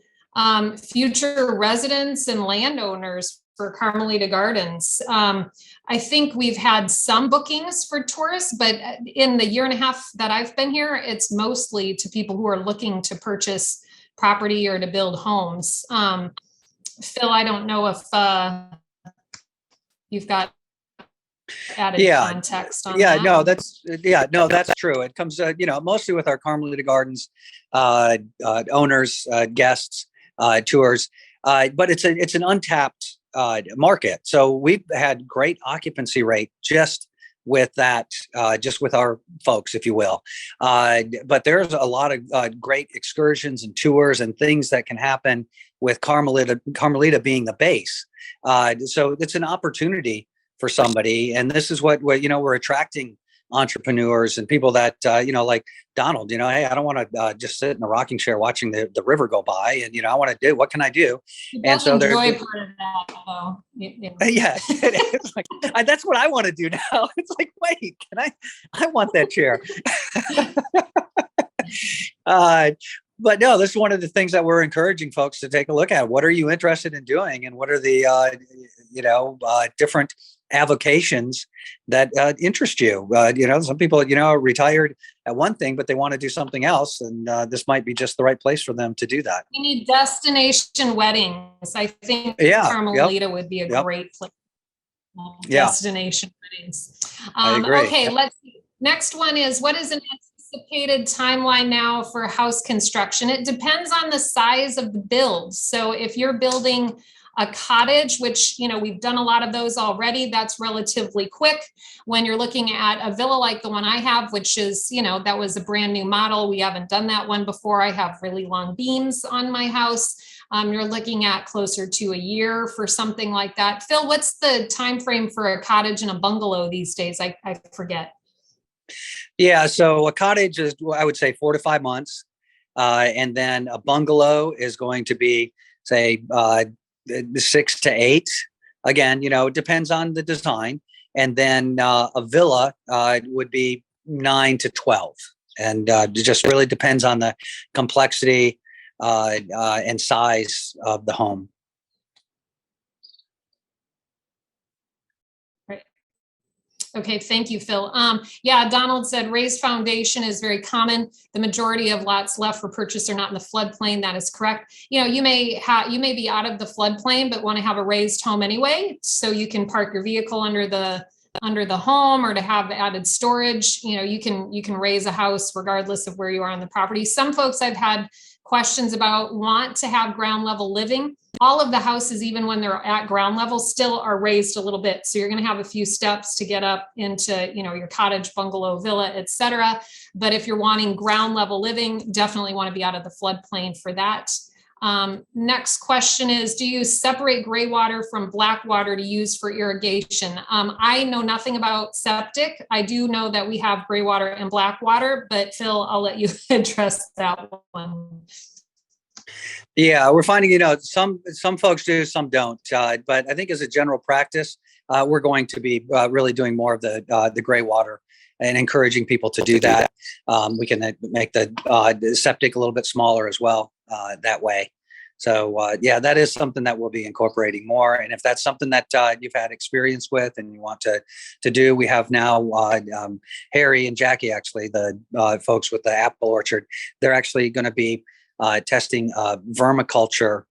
Speaker 3: future residents and landowners for Carmelita Gardens. I think we've had some bookings for tourists, but in the year and a half that I've been here, it's mostly to people who are looking to purchase property or to build homes. Phil, I don't know if you've got added context on that.
Speaker 2: No, that's true. It comes, mostly with our Carmelita Gardens owners, guests, tours, but it's an untapped market. So we've had great occupancy rate just with that, just with our folks, if you will. But there's a lot of great excursions and tours and things that can happen with Carmelita being the base. So it's an opportunity for somebody. And this is what we're attracting entrepreneurs and people that, like Donald, hey, I don't want to just sit in a rocking chair watching the river go by. And, I want to do, what can I do? And so there's
Speaker 3: part of that, though.
Speaker 2: Yeah, it's like, that's what I want to do now. It's like, wait, I want that chair. But no, this is one of the things that we're encouraging folks to take a look at. What are you interested in doing? And what are the, different avocations that interest you? Some people, are retired at one thing, but they want to do something else. And this might be just the right place for them to do that.
Speaker 3: We need destination weddings. I think Carmelita would be a great place. Destination weddings.
Speaker 2: I agree.
Speaker 3: Okay, let's see. Next one is, what is an anticipated timeline now for house construction? It depends on the size of the build. So if you're building a cottage, which, we've done a lot of those already, that's relatively quick. When you're looking at a villa like the one I have, which is, that was a brand new model. We haven't done that one before. I have really long beams on my house. You're looking at closer to a year for something like that. Phil, what's the time frame for a cottage and a bungalow these days? I forget.
Speaker 2: Yeah, so a cottage is, I would say, 4 to 5 months. And then a bungalow is going to be, say, 6 to 8. Again, it depends on the design. And then a villa would be 9 to 12. And it just really depends on the complexity and size of the home.
Speaker 3: Okay, thank you, Phil. Donald said raised foundation is very common. The majority of lots left for purchase are not in the floodplain. That is correct. You may be out of the floodplain, but want to have a raised home anyway, so you can park your vehicle under the home, or to have added storage. You can raise a house regardless of where you are on the property. Some folks I've had questions about want to have ground level living. All of the houses, even when they're at ground level, still are raised a little bit. So you're going to have a few steps to get up into, your cottage, bungalow, villa, etc. But if you're wanting ground level living, definitely want to be out of the floodplain for that. Next question is, do you separate gray water from black water to use for irrigation? I know nothing about septic. I do know that we have gray water and black water, but Phil, I'll let you address that one.
Speaker 2: Yeah, we're finding, some folks do, some don't. But I think as a general practice, we're going to be really doing more of the gray water and encouraging people to do that. We can make the septic a little bit smaller as well that way. So that is something that we'll be incorporating more. And if that's something that you've had experience with and you want to do, we have now Harry and Jackie, actually, the folks with the apple orchard. They're actually going to be testing vermiculture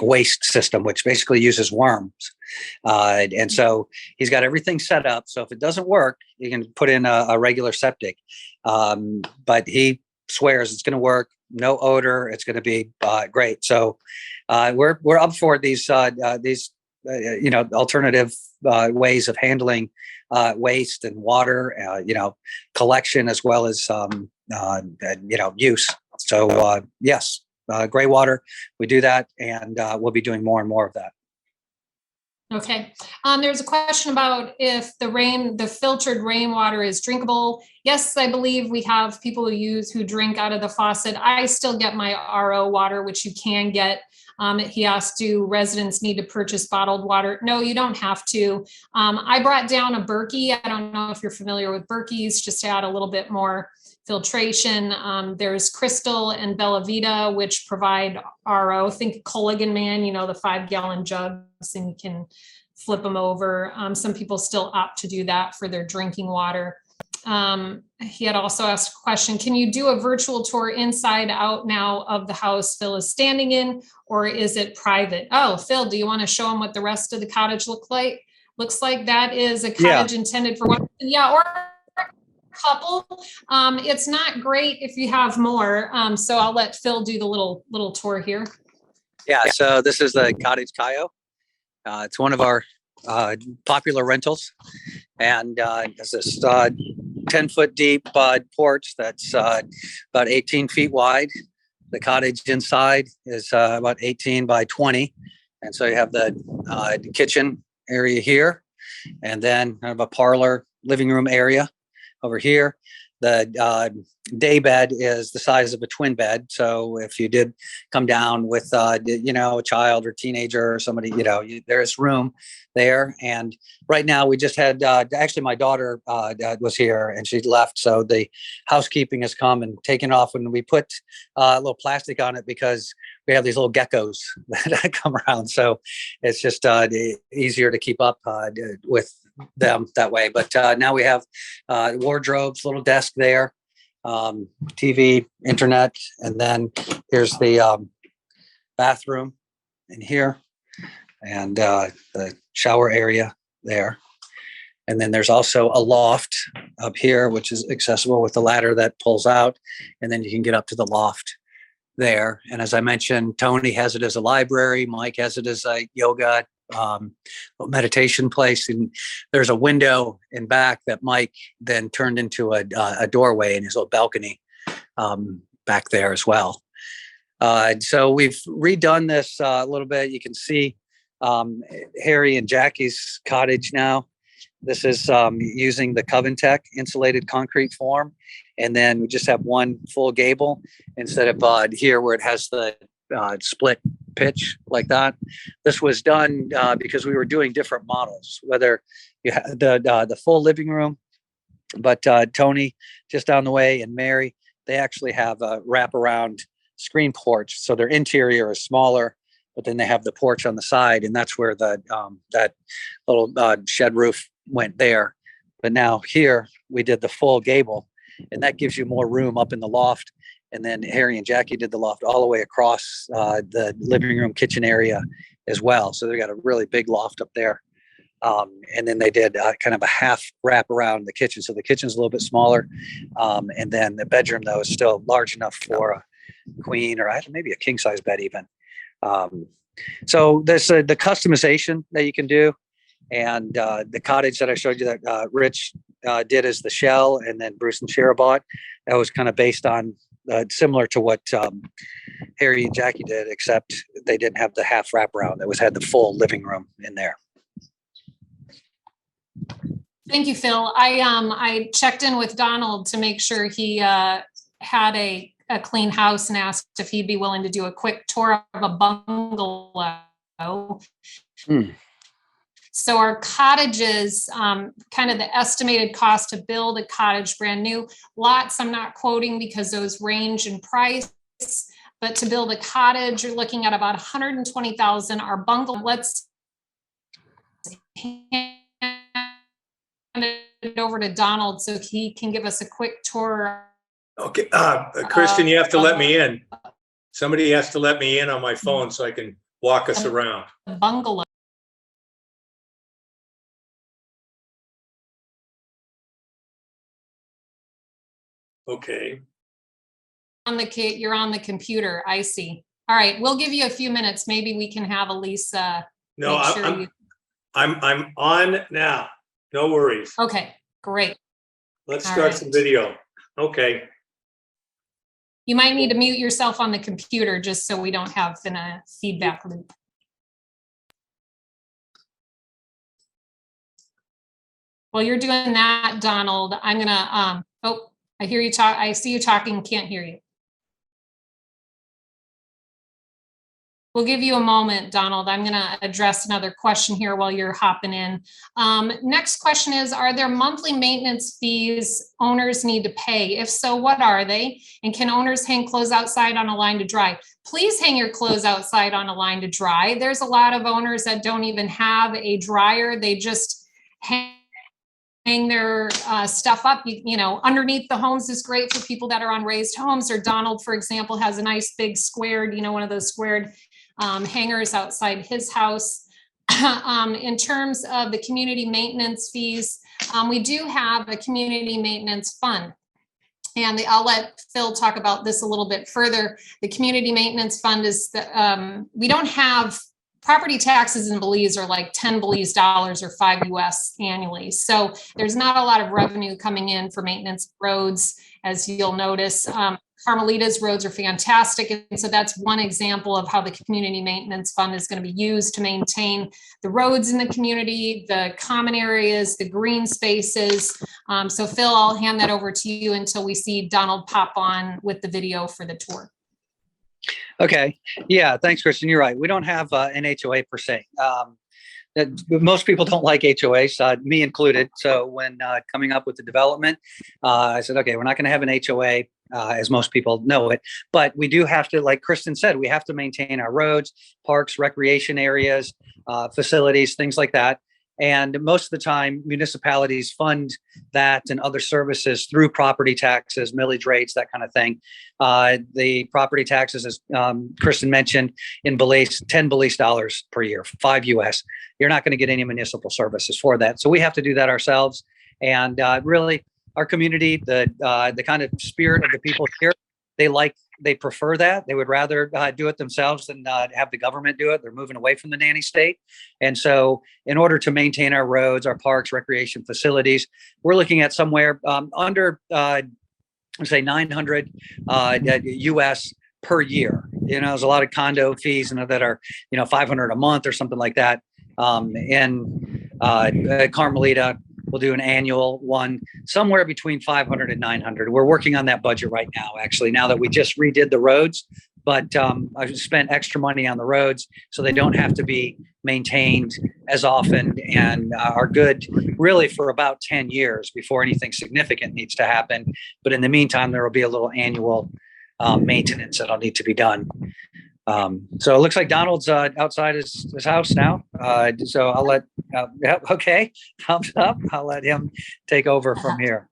Speaker 2: waste system, which basically uses worms. And so he's got everything set up. So if it doesn't work, you can put in a regular septic. But he swears it's going to work. No odor. It's going to be great. So we're up for these alternative ways of handling waste and water, collection as well as use. So yes, gray water, we do that, and we'll be doing more and more of that.
Speaker 3: Okay. There's a question about if the filtered rainwater is drinkable. Yes, I believe we have people who drink out of the faucet. I still get my RO water, which you can get. He asked, do residents need to purchase bottled water? No, you don't have to. I brought down a Berkey. I don't know if you're familiar with Berkeys, just to add a little bit more filtration. There's Crystal and Bella Vita, which provide RO. Think Culligan Man, you know, the 5-gallon jugs, and you can flip them over. Some people still opt to do that for their drinking water. He had also asked a question, can you do a virtual tour inside out now of the house Phil is standing in, or is it private? Oh, Phil, do you want to show them what the rest of the cottage looks like? That is a cottage intended for one, or couple. It's not great if you have more. So I'll let Phil do the little tour here.
Speaker 2: Yeah, so this is the Cottage Cayo. It's one of our popular rentals, and it's this 10-foot deep porch that's about 18 feet wide. The cottage inside is about 18 by 20, and so you have the kitchen area here, and then kind of a parlor, living room area over here. The day bed is the size of a twin bed. So if you did come down with, a child or teenager or somebody, there's room there. And right now we just had, actually my daughter was here and she left. So the housekeeping has come and taken off, and we put a little plastic on it because we have these little geckos that come around. So it's just easier to keep up with them that way. But now we have wardrobes, little desk there, TV, internet, and then here's the bathroom in here, and the shower area there. And then there's also a loft up here, which is accessible with the ladder that pulls out, and then you can get up to the loft there. And as I mentioned, Tony has it as a library, Mike has it as a yoga meditation place, and there's a window in back that Mike then turned into a doorway in his little balcony back there as well. So we've redone this a little bit. You can see Harry and Jackie's cottage now. This is using the Coventech insulated concrete form, and then we just have one full gable instead of here where it has the split pitch like that. This was done because we were doing different models, whether you had the full living room, but Tony just down the way and Mary, they actually have a wraparound screen porch. So their interior is smaller, but then they have the porch on the side, and that's where the that little shed roof went there. But now here we did the full gable, and that gives you more room up in the loft. And then Harry and Jackie did the loft all the way across the living room kitchen area as well. So they got a really big loft up there. And then they did kind of a half wrap around the kitchen. So the kitchen's a little bit smaller. And then the bedroom, though, is still large enough for a queen or maybe a king size bed even. So there's the customization that you can do. And the cottage that I showed you that Rich did as the shell, and then Bruce and Shara bought, that was kind of based on similar to what Harry and Jackie did, except they didn't have the half wraparound. It had the full living room in there.
Speaker 3: Thank you, Phil. I checked in with Donald to make sure he had a clean house and asked if he'd be willing to do a quick tour of a bungalow. So our cottages, kind of the estimated cost to build a cottage brand new. Lots I'm not quoting because those range in price, but to build a cottage, you're looking at about $120,000. Our bungalow, let's hand it over to Donald so he can give us a quick tour.
Speaker 4: Okay, Kristen, you have to let me in. Somebody has to let me in on my phone so I can walk us around.
Speaker 3: Bungalow.
Speaker 4: Okay.
Speaker 3: You're on the computer. I see. All right, we'll give you a few minutes. Maybe we can have Elise.
Speaker 4: No, I'm on now. No worries.
Speaker 3: Okay, great.
Speaker 4: Let's start some video. Okay.
Speaker 3: You might need to mute yourself on the computer just so we don't have a feedback loop. While you're doing that, Donald, I'm gonna. I hear you talk. I see you talking. Can't hear you. We'll give you a moment, Donald. I'm going to address another question here while you're hopping in. Next question is, are there monthly maintenance fees owners need to pay? If so, what are they? And can owners hang clothes outside on a line to dry? Please hang your clothes outside on a line to dry. There's a lot of owners that don't even have a dryer. They just hang their stuff up, underneath the homes is great for people that are on raised homes. Or Donald, for example, has a nice big squared, one of those squared hangers outside his house. In terms of the community maintenance fees, we do have a community maintenance fund. And I'll let Phil talk about this a little bit further. The community maintenance fund is we don't have property taxes in Belize are like 10 Belize dollars or 5 US annually. So there's not a lot of revenue coming in for maintenance roads, as you'll notice. Carmelita's roads are fantastic. And so that's one example of how the community maintenance fund is going to be used to maintain the roads in the community, the common areas, the green spaces. So Phil, I'll hand that over to you until we see Donald pop on with the video for the tour.
Speaker 2: Okay. Yeah. Thanks, Kristen. You're right. We don't have an HOA per se. Most people don't like HOAs, me included. So when coming up with the development, I said, okay, we're not going to have an HOA as most people know it, but we do have to, like Kristen said, we have to maintain our roads, parks, recreation areas, facilities, things like that. And most of the time, municipalities fund that and other services through property taxes, millage rates, that kind of thing. The property taxes, as Kristen mentioned, in Belize, 10 Belize dollars per year, 5 US. You're not going to get any municipal services for that. So we have to do that ourselves. And really, our community, the kind of spirit of the people here, they prefer that. They would rather do it themselves than have the government do it. They're moving away from the nanny state. And so in order to maintain our roads, our parks, recreation facilities, we're looking at somewhere under, say, 900 US per year. There's a lot of condo fees that are, 500 a month or something like that. In Carmelita, we'll do an annual one, somewhere between 500 and 900. We're working on that budget right now, actually, now that we just redid the roads. But I've spent extra money on the roads so they don't have to be maintained as often and are good really for about 10 years before anything significant needs to happen. But in the meantime, there will be a little annual maintenance that'll need to be done. So it looks like Donald's outside his house now. So I'll let, okay, thumbs up. I'll let him take over from here.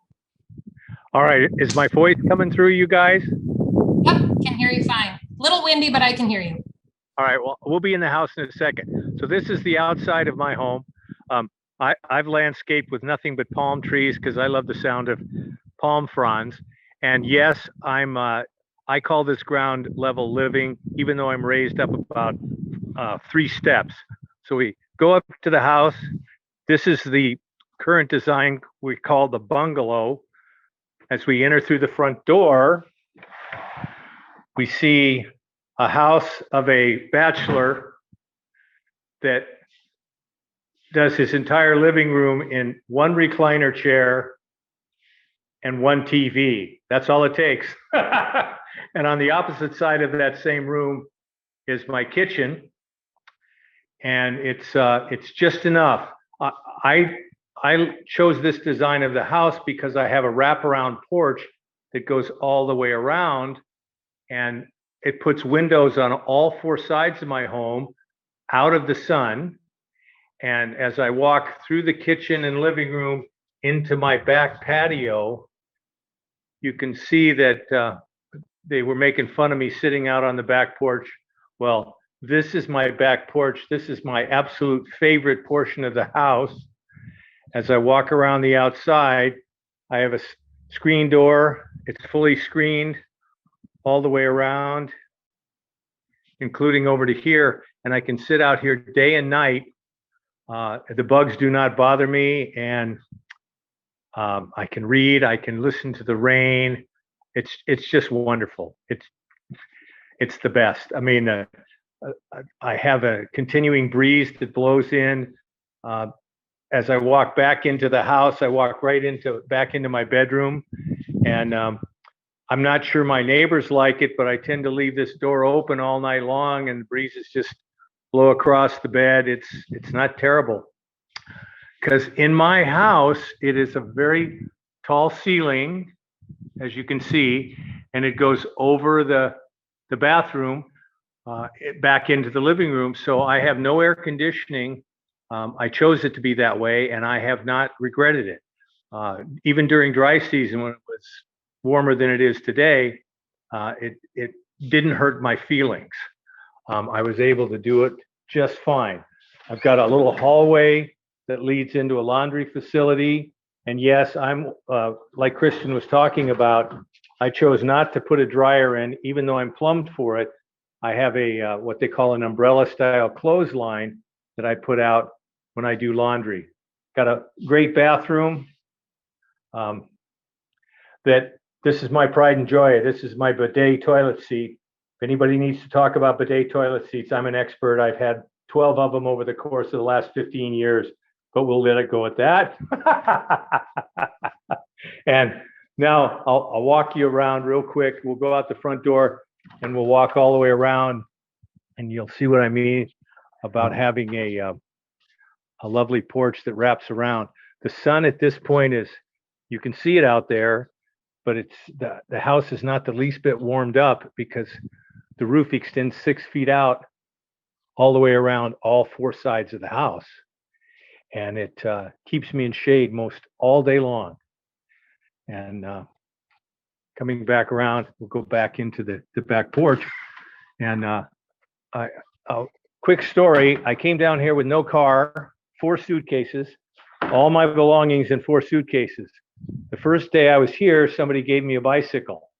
Speaker 5: All right. Is my voice coming through, you guys?
Speaker 3: Yep, can hear you fine. Little windy, but I can hear you.
Speaker 5: All right. Well, we'll be in the house in a second. So this is the outside of my home. I've landscaped with nothing but palm trees because I love the sound of palm fronds. And yes, I call this ground level living, even though I'm raised up about 3 steps. So we go up to the house. This is the current design we call the bungalow. As we enter through the front door, we see a house of a bachelor that does his entire living room in 1 recliner chair and 1 TV. That's all it takes. And on the opposite side of that same room is my kitchen, and it's just enough. I chose this design of the house because I have a wraparound porch that goes all the way around, and it puts windows on all 4 sides of my home out of the sun. And as I walk through the kitchen and living room into my back patio, you can see that they were making fun of me sitting out on the back porch. Well, this is my back porch. This is my absolute favorite portion of the house. As I walk around the outside, I have a screen door. It's fully screened all the way around, including over to here. And I can sit out here day and night. The bugs do not bother me. And I can read, I can listen to the rain. It's just wonderful. It's the best. I mean, I have a continuing breeze that blows in. As I walk back into the house, I walk right back into my bedroom, and I'm not sure my neighbors like it, but I tend to leave this door open all night long and the breezes just blow across the bed. It's not terrible. Because in my house, it is a very tall ceiling, as you can see, and it goes over the bathroom back into the living room. So I have no air conditioning. I chose it to be that way, and I have not regretted it. Even during dry season, when it was warmer than it is today, it didn't hurt my feelings. I was able to do it just fine. I've got a little hallway that leads into a laundry facility. And yes, I'm like Christian was talking about, I chose not to put a dryer in, even though I'm plumbed for it. I have a what they call an umbrella style clothesline that I put out when I do laundry. Got a great bathroom. That this is my pride and joy. This is my bidet toilet seat. If anybody needs to talk about bidet toilet seats, I'm an expert. I've had 12 of them over the course of the last 15 years, but we'll let it go at that. And now I'll walk you around real quick. We'll go out the front door and we'll walk all the way around, and you'll see what I mean about having a lovely porch that wraps around. The sun at this point is, you can see it out there, but it's the house is not the least bit warmed up because the roof extends 6 feet out all the way around all 4 sides of the house. And it keeps me in shade most all day long. And coming back around, we'll go back into the back porch. And a quick story, I came down here with no car, 4 suitcases, all my belongings in 4 suitcases. The first day I was here, somebody gave me a bicycle.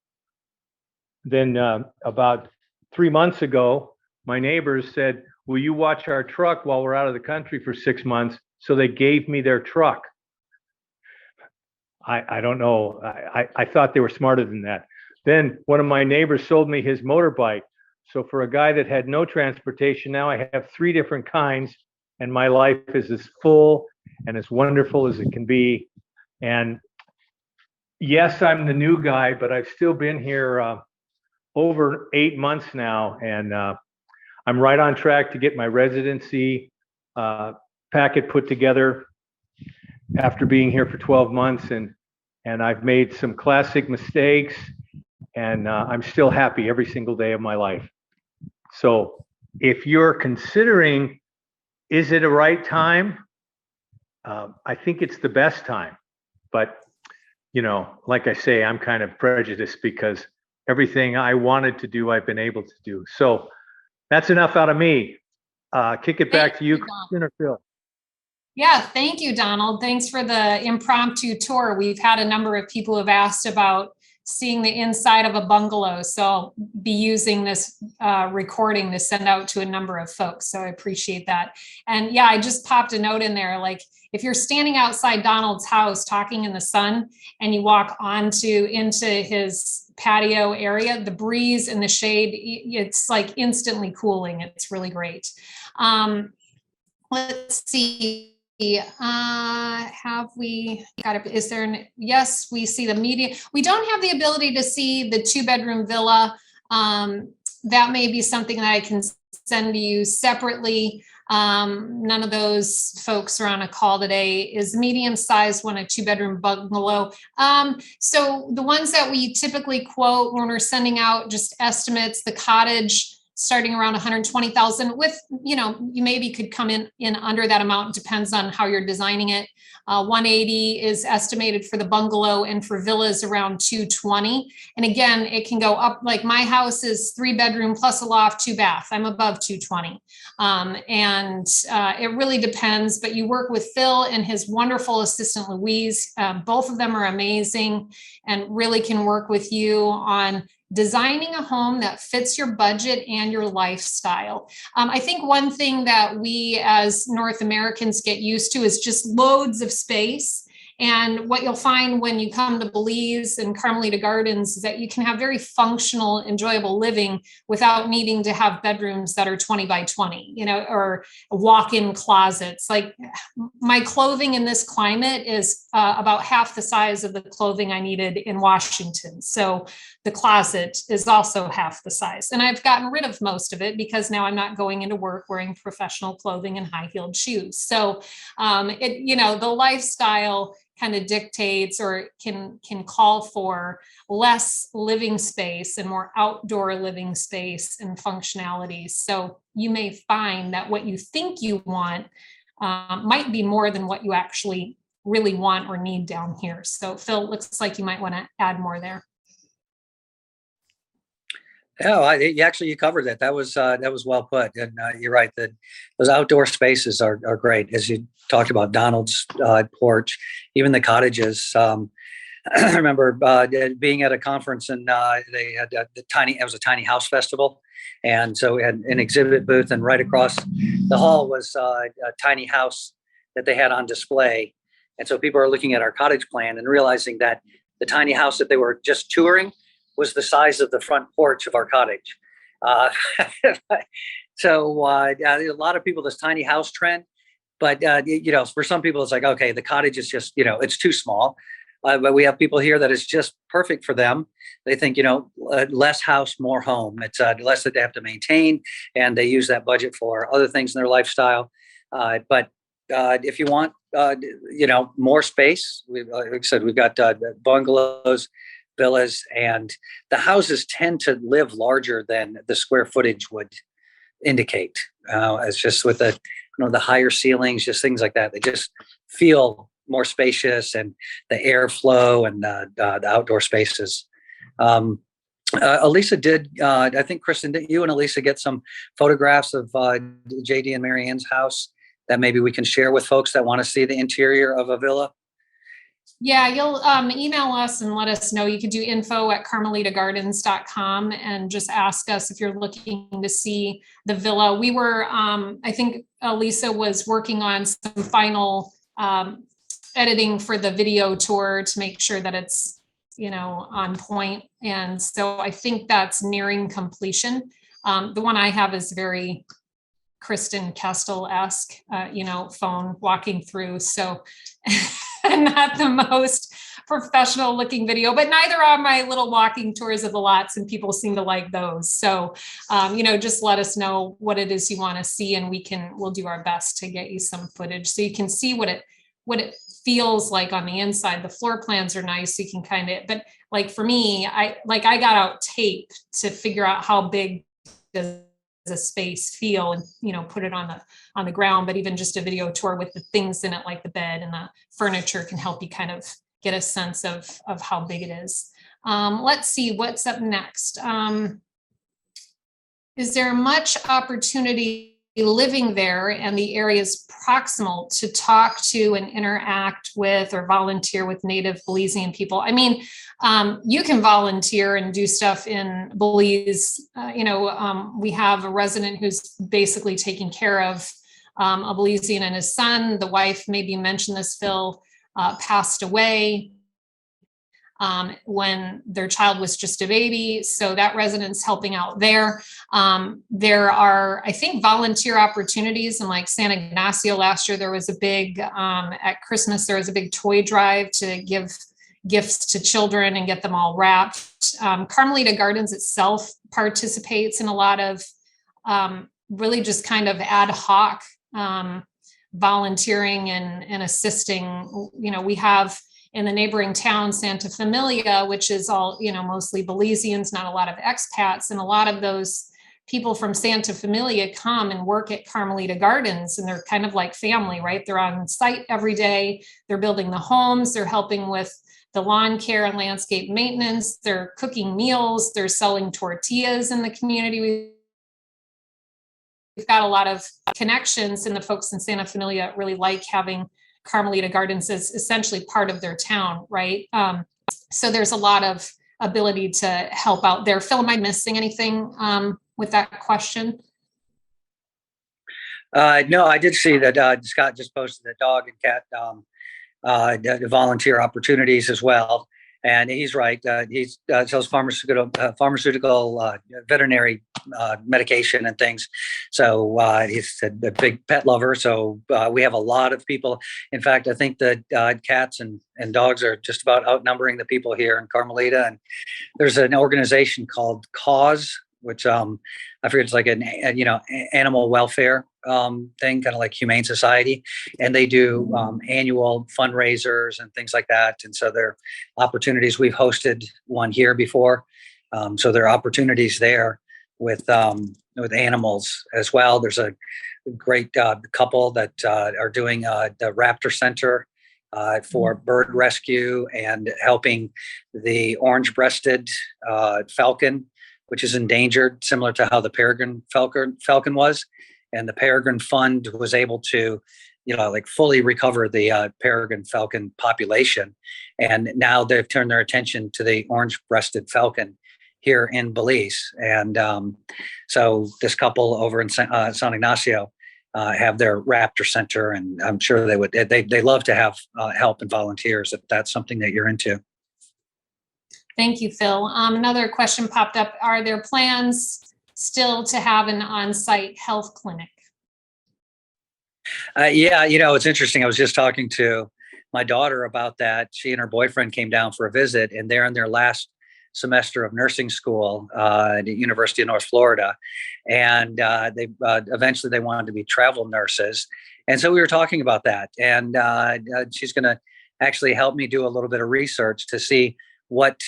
Speaker 5: Then about 3 months ago, my neighbors said, will you watch our truck while we're out of the country for 6 months? So they gave me their truck. I don't know. I thought they were smarter than that. Then one of my neighbors sold me his motorbike. So for a guy that had no transportation, now I have 3 different kinds, and my life is as full and as wonderful as it can be. And yes, I'm the new guy, but I've still been here over 8 months now, and I'm right on track to get my residency packet put together after being here for 12 months, and I've made some classic mistakes, and I'm still happy every single day of my life. So if you're considering, is it a right time? I think it's the best time, but you know, like I say, I'm kind of prejudiced because everything I wanted to do, I've been able to do. So that's enough out of me. Kick it back to you, Kristen or Phil.
Speaker 3: Yeah, thank you, Donald. Thanks for the impromptu tour. We've had a number of people who have asked about seeing the inside of a bungalow. So I'll be using this recording to send out to a number of folks. So I appreciate that. And yeah, I just popped a note in there. Like if you're standing outside Donald's house talking in the sun and you walk into his patio area, the breeze and the shade, it's like instantly cooling. It's really great. Let's see. Have we got it? Is there yes, we see the media. We don't have the ability to see the 2-bedroom villa. That may be something that I can send to you separately. None of those folks are on a call today. Is medium sized one a 2-bedroom bungalow? So the ones that we typically quote when we're sending out just estimates, the cottage starting around 120,000 with, you know, you maybe could come in under that amount. Depends on how you're designing it. 180 is estimated for the bungalow, and for villas around 220. And again, it can go up, like my house is 3-bedroom plus a loft, 2 bath. I'm above 220. It really depends, but you work with Phil and his wonderful assistant, Louise. Both of them are amazing and really can work with you on designing a home that fits your budget and your lifestyle. I think one thing that we as North Americans get used to is just loads of space. And what you'll find when you come to Belize and Carmelita Gardens is that you can have very functional, enjoyable living without needing to have bedrooms that are 20 by 20, or walk-in closets. Like my clothing in this climate is about half the size of the clothing I needed in Washington. So the closet is also half the size. And I've gotten rid of most of it because now I'm not going into work wearing professional clothing and high-heeled shoes. So the lifestyle kind of dictates or can call for less living space and more outdoor living space and functionalities. So you may find that what you think you want might be more than what you actually really want or need down here. So Phil, looks like you might want to add more there.
Speaker 2: Oh, you covered that. That was well put, and you're right that those outdoor spaces are great. As you talked about, Donald's porch, even the cottages. I remember being at a conference, and they had it was a tiny house festival, and so we had an exhibit booth, and right across the hall was a tiny house that they had on display, and so people are looking at our cottage plan and realizing that the tiny house that they were just touring was the size of the front porch of our cottage. So a lot of people, this tiny house trend, but for some people it's like, okay, the cottage is just, it's too small. But we have people here that is just perfect for them. They think, less house, more home. It's less that they have to maintain, and they use that budget for other things in their lifestyle. But if you want, more space, like I said, we've got bungalows, villas, and the houses tend to live larger than the square footage would indicate. It's just with the higher ceilings, just things like that. They just feel more spacious, and the airflow and the outdoor spaces. Elisa did, I think, Kristen, did you and Elisa get some photographs of JD and Marianne's house that maybe we can share with folks that want to see the interior of a villa?
Speaker 3: Yeah, you'll email us and let us know. You could do info@carmelitagardens.com and just ask us if you're looking to see the villa. We were, I think Elisa was working on some final editing for the video tour to make sure that it's, on point. And so I think that's nearing completion. The one I have is very Kristen Kestel-esque, phone walking through. So not the most professional looking video, but neither are my little walking tours of the lots, and people seem to like those. So, just let us know what it is you want to see, and we'll do our best to get you some footage so you can see what it feels like on the inside. The floor plans are nice. So you can but like for me, I got out tape to figure out how big does a space feel, and put it on the ground. But even just a video tour with the things in it, like the bed and the furniture, can help you kind of get a sense of how big it is. Let's see what's up next. Is there much opportunity living there and the areas proximal to talk to and interact with or volunteer with native Belizean people? I mean, you can volunteer and do stuff in Belize. We have a resident who's basically taking care of a Belizean and his son. The wife, maybe you mentioned this, Phil, passed away when their child was just a baby. So that resident's helping out there. There are, I think, volunteer opportunities in like San Ignacio. Last year, there was a big, at Christmas, there was a big toy drive to give gifts to children and get them all wrapped. Carmelita Gardens itself participates in a lot of really just kind of ad hoc volunteering and assisting. We have in the neighboring town, Santa Familia, which is all, mostly Belizeans, not a lot of expats. And a lot of those people from Santa Familia come and work at Carmelita Gardens, and they're kind of like family, right? They're on site every day. They're building the homes. They're helping with the lawn care and landscape maintenance. They're cooking meals. They're selling tortillas in the community. We've got a lot of connections, and the folks in Santa Familia really like having Carmelita Gardens is essentially part of their town, right? So there's a lot of ability to help out there. Phil, am I missing anything with that question?
Speaker 2: No, I did see that Scott just posted that dog and cat volunteer opportunities as well. And he's right. He sells pharmaceutical veterinary medication and things. So he's a big pet lover. So we have a lot of people. In fact, I think that cats and dogs are just about outnumbering the people here in Carmelita. And there's an organization called Cause, which I forget, it's like an animal welfare thing, kind of like Humane Society, and they do annual fundraisers and things like that. And so there are opportunities. We've hosted one here before, so there are opportunities there with animals as well. There's a great couple that are doing the Raptor Center for bird rescue and helping the orange-breasted falcon, which is endangered, similar to how the peregrine falcon was. And the Peregrine Fund was able to, fully recover the peregrine falcon population. And now they've turned their attention to the orange-breasted falcon here in Belize. And so this couple over in San Ignacio have their Raptor Center, and I'm sure they love to have help and volunteers if that's something that you're into.
Speaker 3: Thank you, Phil. Another question popped up. Are there plans still to have an on-site health clinic?
Speaker 2: Yeah, it's interesting. I was just talking to my daughter about that. She and her boyfriend came down for a visit, and they're in their last semester of nursing school at the University of North Florida. And they eventually they wanted to be travel nurses. And so we were talking about that. And she's going to actually help me do a little bit of research to see what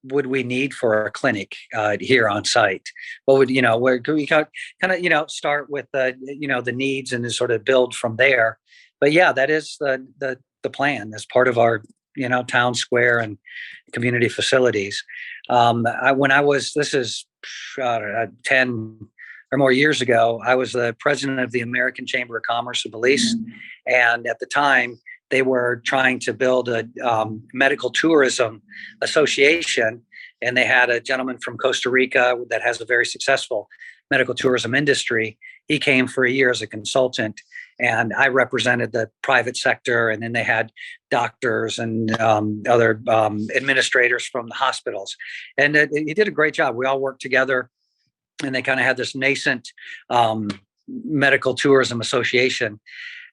Speaker 2: would we need for a clinic here on site. What would, where could we kind of, start with the needs and then sort of build from there. But yeah, that is the plan as part of our, town square and community facilities. This is 10 or more years ago, I was the president of the American Chamber of Commerce of Belize. And at the time, they were trying to build a medical tourism association. And they had a gentleman from Costa Rica that has a very successful medical tourism industry. He came for a year as a consultant, and I represented the private sector. And then they had doctors and other administrators from the hospitals. And he did a great job. We all worked together, and they kind of had this nascent medical tourism association.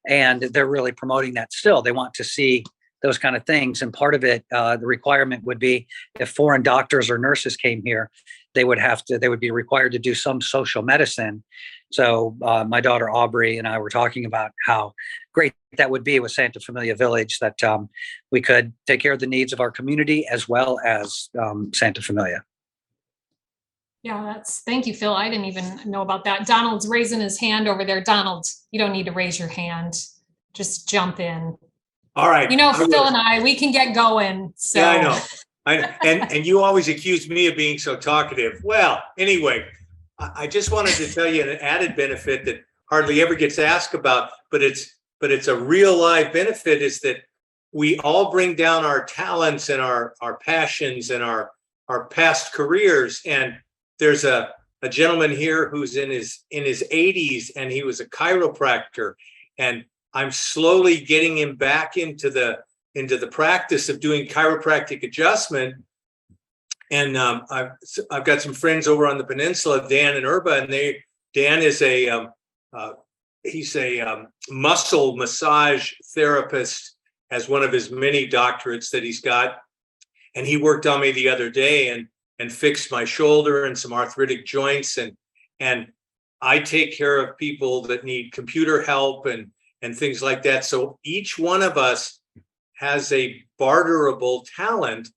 Speaker 2: And they're really promoting that still. They want to see those kind of things. And part of it, the requirement would be if foreign doctors or nurses came here, they would be required to do some social medicine. So my daughter Aubrey and I were talking about how great that would be with Santa Familia Village, that we could take care of the needs of our community as well as Santa Familia.
Speaker 3: Yeah, thank you, Phil. I didn't even know about that. Donald's raising his hand over there. Donald, you don't need to raise your hand. Just jump in.
Speaker 4: All right.
Speaker 3: Phil and we can get going. So.
Speaker 4: Yeah, I know. And you always accuse me of being so talkative. Well, anyway, I just wanted to tell you an added benefit that hardly ever gets asked about, but it's a real live benefit, is that we all bring down our talents and our passions and our past careers. And there's a gentleman here who's in his 80s, and he was a chiropractor, and I'm slowly getting him back into the practice of doing chiropractic adjustment. And I've got some friends over on the peninsula, Dan and Erba, and Dan is he's a muscle massage therapist, as one of his many doctorates that he's got. And he worked on me the other day and fixed my shoulder and some arthritic joints. And I take care of people that need computer help and things like that. So each one of us has a barterable talent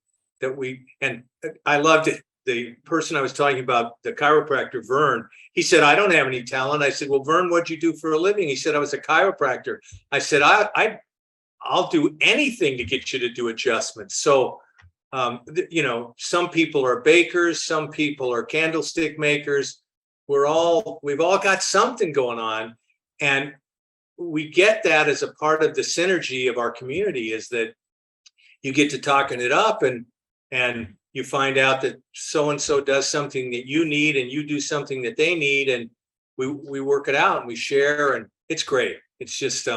Speaker 4: and I loved it. The person I was talking about, the chiropractor, Vern, he said, I don't have any talent. I said, well, Vern, what'd you do for a living? He said, I was a chiropractor. I said, I'll do anything to get you to do adjustments. So some people are bakers, some people are candlestick makers. We've all got something going on, and we get that as a part of the synergy of our community, is that you get to talking it up, and you find out that so-and-so does something that you need, and you do something that they need, and we work it out and we share, and it's great. It's just,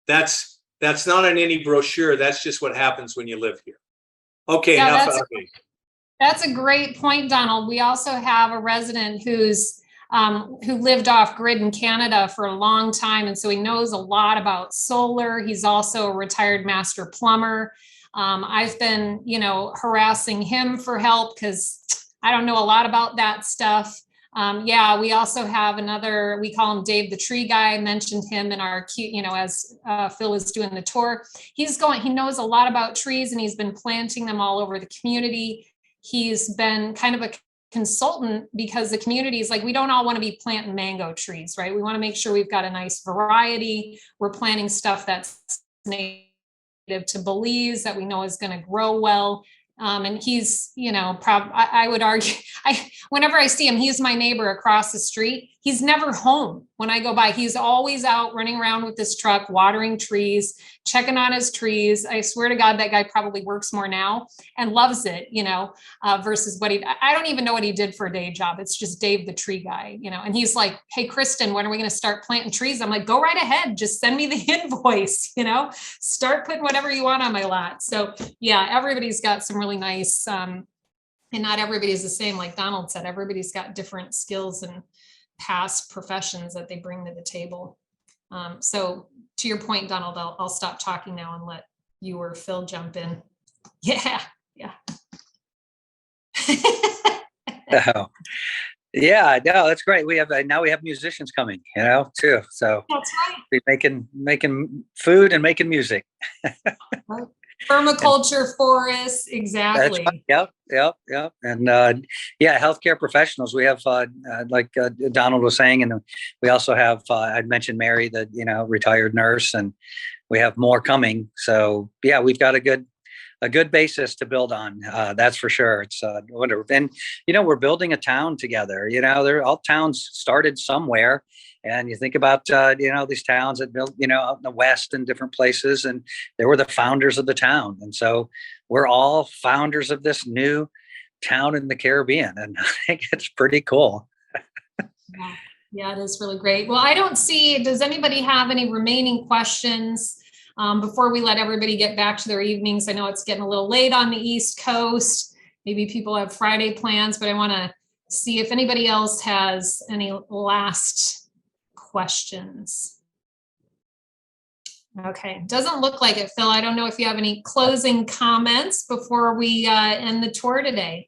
Speaker 4: that's That's not in any brochure. That's just what happens when you live here. Okay,
Speaker 3: Yeah,
Speaker 4: enough out of me.
Speaker 3: That's a great point, Donald. We also have a resident who lived off grid in Canada for a long time. And so he knows a lot about solar. He's also a retired master plumber. I've been, harassing him for help because I don't know a lot about that stuff. Yeah, we also have another, we call him Dave the tree guy. I mentioned him in our, as Phil was doing the tour. He knows a lot about trees and he's been planting them all over the community. He's been kind of a consultant because the community is like, we don't all want to be planting mango trees, right? We want to make sure we've got a nice variety. We're planting stuff that's native to Belize that we know is going to grow well. And he's, I would argue, whenever I see him, he's my neighbor across the street. He's never home when I go by. He's always out running around with this truck, watering trees, checking on his trees. I swear to God, that guy probably works more now and loves it, versus what I don't even know what he did for a day job. It's just Dave, the tree guy, and he's like, hey, Kristen, when are we going to start planting trees? I'm like, go right ahead. Just send me the invoice, start putting whatever you want on my lot. So yeah, everybody's got some really nice, and not everybody's the same. Like Donald said, everybody's got different skills and past professions that they bring to the table. So to your point, Donald, I'll stop talking now and let you or Phil jump in. Yeah.
Speaker 2: Oh, yeah, no, that's great. We have now we have musicians coming, too. So
Speaker 3: That's right.
Speaker 2: we're making food and making music.
Speaker 3: Permaculture forests, exactly.
Speaker 2: Right. Yep. And healthcare professionals. We have like Donald was saying, and we also have I'd mentioned Mary, the retired nurse, and we have more coming. So yeah, we've got a good basis to build on. That's for sure. It's wonderful. And we're building a town together. All towns started somewhere. And you think about, these towns that built, out in the West and different places, and they were the founders of the town. And so we're all founders of this new town in the Caribbean. And I think it's pretty cool.
Speaker 3: Yeah, it is really great. Well, does anybody have any remaining questions before we let everybody get back to their evenings? I know it's getting a little late on the East Coast. Maybe people have Friday plans, but I want to see if anybody else has any last questions. Okay, doesn't look like it, Phil. I don't know if you have any closing comments before we end the tour today.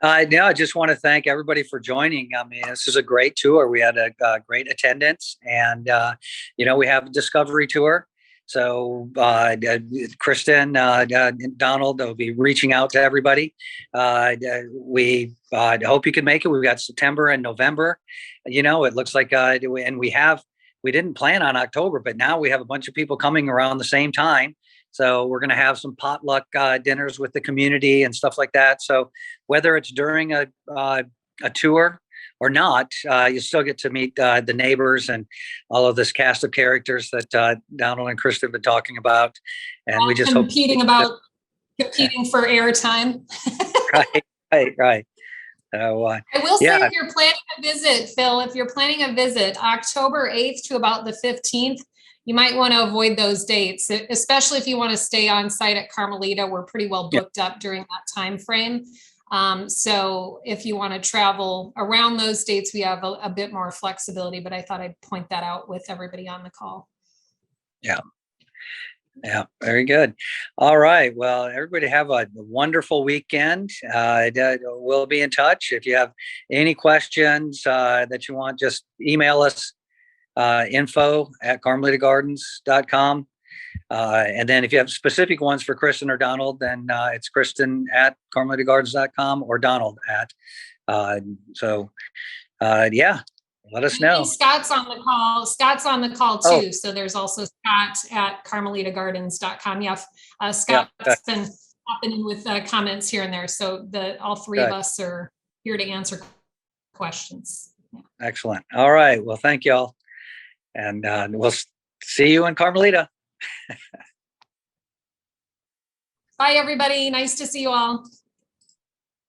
Speaker 2: I just want to thank everybody for joining. I mean, this is a great tour. We had a great attendance, and we have a discovery tour. So Kristen, Donald, will be reaching out to everybody. We hope you can make it. We've got September and November. It looks like, and we didn't plan on October, but now we have a bunch of people coming around the same time. So we're going to have some potluck dinners with the community and stuff like that. So whether it's during a tour or not, you still get to meet the neighbors and all of this cast of characters that Donald and Kristen have been talking about. And we just
Speaker 3: competing for airtime.
Speaker 2: Right. So,
Speaker 3: I will say, if you're planning a visit, Phil, October 8th to about the 15th, you might want to avoid those dates, especially if you want to stay on site at Carmelita. We're pretty well booked up during that time frame. So if you want to travel around those dates, we have a bit more flexibility, but I thought I'd point that out with everybody on the call.
Speaker 2: Yeah, very good. All right. Well, everybody have a wonderful weekend. We'll be in touch. If you have any questions that you want, just email us, info@carmelitagardens.com. And then if you have specific ones for Kristen or Donald, then it's Kristen@carmelitagardens.com or Donald at. Let us know.
Speaker 3: Scott's on the call too. So there's also Scott@carmelitagardens.com. Yeah. Scott's been popping in with comments here and there. So all three of us are here to answer questions. Yeah.
Speaker 2: Excellent. All right. Well, thank you all. And we'll see you in Carmelita.
Speaker 3: Bye, everybody. Nice to see you all.